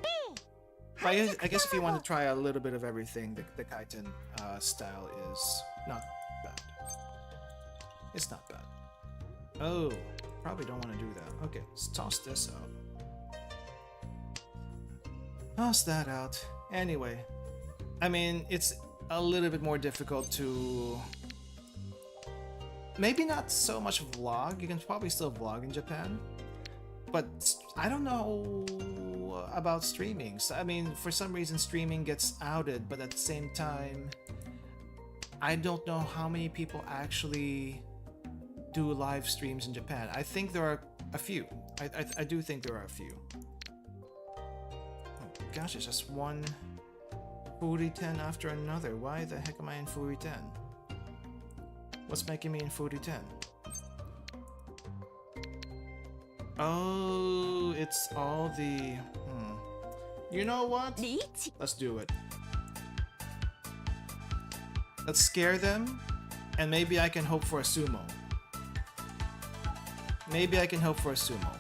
But I guess if you want to try a little bit of everything, the kaiten style is not bad. It's not bad. Oh, probably don't want to do that. Okay, let's toss this out. Toss that out. Anyway, I mean, it's a little bit more difficult to... Maybe not so much vlog. You can probably still vlog in Japan. But I don't know about streaming. So, I mean, for some reason streaming gets outed, but at the same time, I don't know how many people actually do live streams in Japan. I think there are a few. I do think there are a few. Oh gosh, it's just one Furi-ten after another. Why the heck am I in Furi-ten? What's making me in Furi-ten? Oh, it's all the... You know what? Let's do it. Let's scare them, and maybe I can hope for a sumo. Maybe I can hope for a sumo.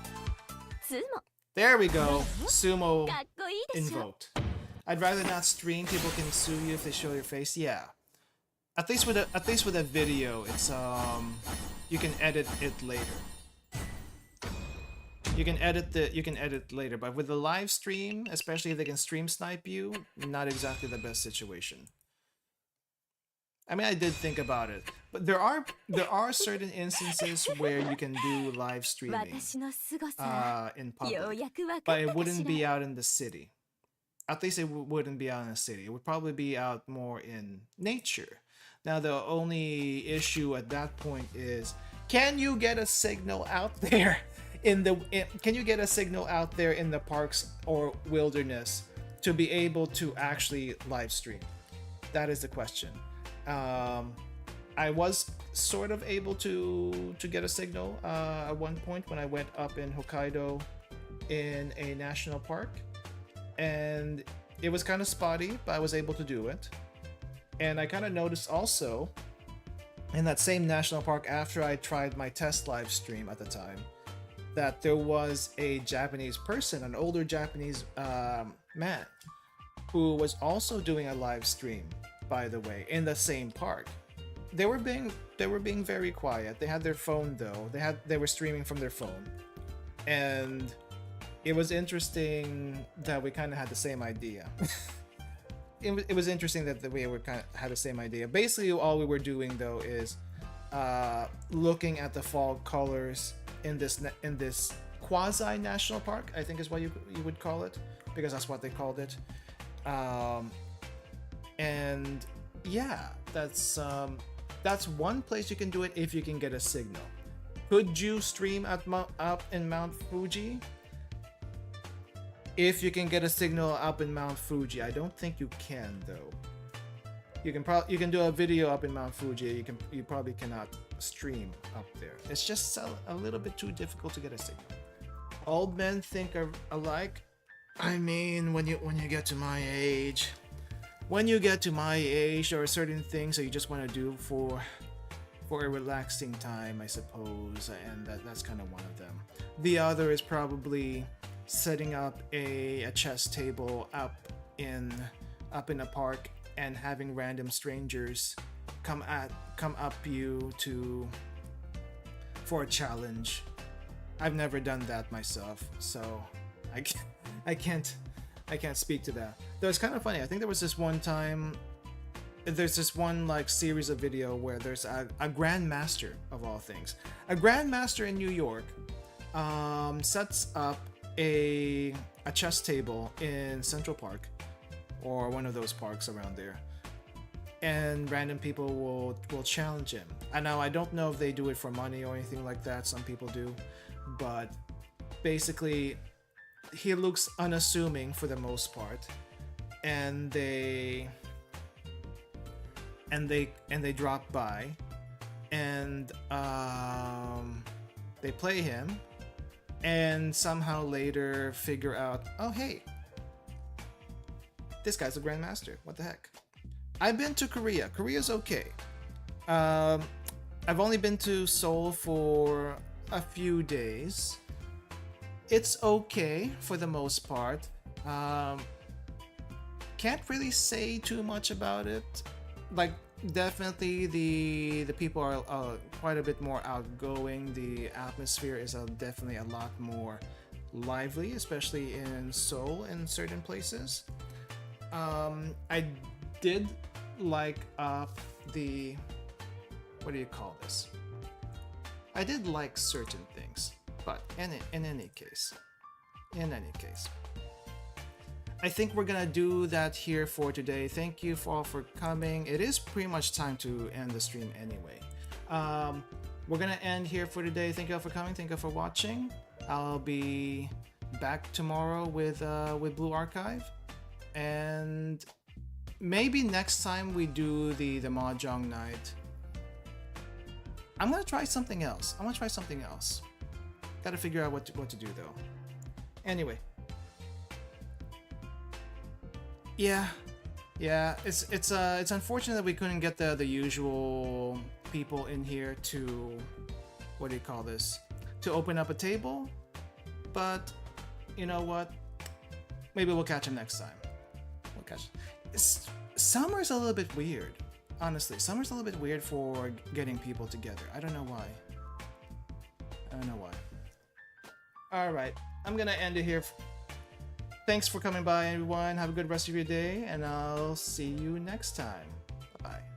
2も There we go. Sumo かっこいいでしょ invoked. I'd rather not stream. People can sue you if they show your face. Yeah. At least with a video, it's you can edit it later. You can edit later, but with the live stream, especially if they can stream snipe you, not exactly the best situation. I mean, I did think about it, but there are certain instances where you can do live streaming 私の凄さ in よう public, やくわか but っ it たか wouldn't し be ら out in the city. At least it wouldn't be out in the city. It would probably be out more in nature. Now, the only issue at that point is, can you get a signal out there can you get a signal out there in the parks or wilderness to be able to actually live stream? That is the question. I was sort of able to get a signal at one point when I went up in Hokkaido in a national park, and it was kind of spotty, but I was able to do it. And I kind of noticed also in that same national park, after I tried my test live stream at the time, that there was a Japanese person, an older Japanese man, who was also doing a live stream, by the way, in the same park. They were being very quiet. They had their phone though. They were streaming from their phone, and it was interesting that we kind of had the same idea. It was interesting that we were kind of had the same idea. Basically, all we were doing though is looking at the fall colors in this quasi national park, I think is what you would call it, because that's what they called it. And yeah, that's one place you can do it if you can get a signal. Could you stream up in Mount Fuji? If you can get a signal up in Mount Fuji, I don't think you can though. You can do a video up in Mount Fuji. You probably cannot stream up there. It's just a little bit too difficult to get a signal. Old men think alike. I mean, when you get to my age, there are certain things that you just want to do for a relaxing time, I suppose, and that's kind of one of them. The other is probably setting up a chess table up in a park and having random strangers come up you for a challenge. I've never done that myself, so I can't speak to that. Though it's kind of funny. I think there was this one time. There's this one like series of video where there's a grandmaster of all things, a grandmaster in New York, sets up a chess table in Central Park or one of those parks around there, and random people will challenge him. And now I don't know if they do it for money or anything like that. Some people do, but basically he looks unassuming for the most part, and they drop by and they play him, and somehow later figure out, oh hey, this guy's a grandmaster. What the heck? I've been to Korea. Korea's okay. I've only been to Seoul for a few days. It's okay for the most part. Can't really say too much about it. Like, definitely the people are quite a bit more outgoing. The atmosphere is definitely a lot more lively, especially in Seoul in certain places. I did like the, what do you call this? I did like certain things, but in any case, I think we're gonna do that here for today. Thank you all for coming. It is pretty much time to end the stream anyway. We're gonna end here for today. Thank you all for coming. Thank you all for watching. I'll be back tomorrow with Blue Archive, and maybe next time we do the Mahjong night, I'm gonna try something else. Gotta figure out what to do though. Anyway. Yeah, it's unfortunate that we couldn't get the usual people in here to, what do you call this, to open up a table, but you know what? Maybe we'll catch him next time. We'll catch. Summer's a little bit weird. Honestly, summer's a little bit weird for getting people together. I don't know why. Alright, I'm gonna end it here. Thanks for coming by, everyone. Have a good rest of your day, and I'll see you next time. Bye-bye.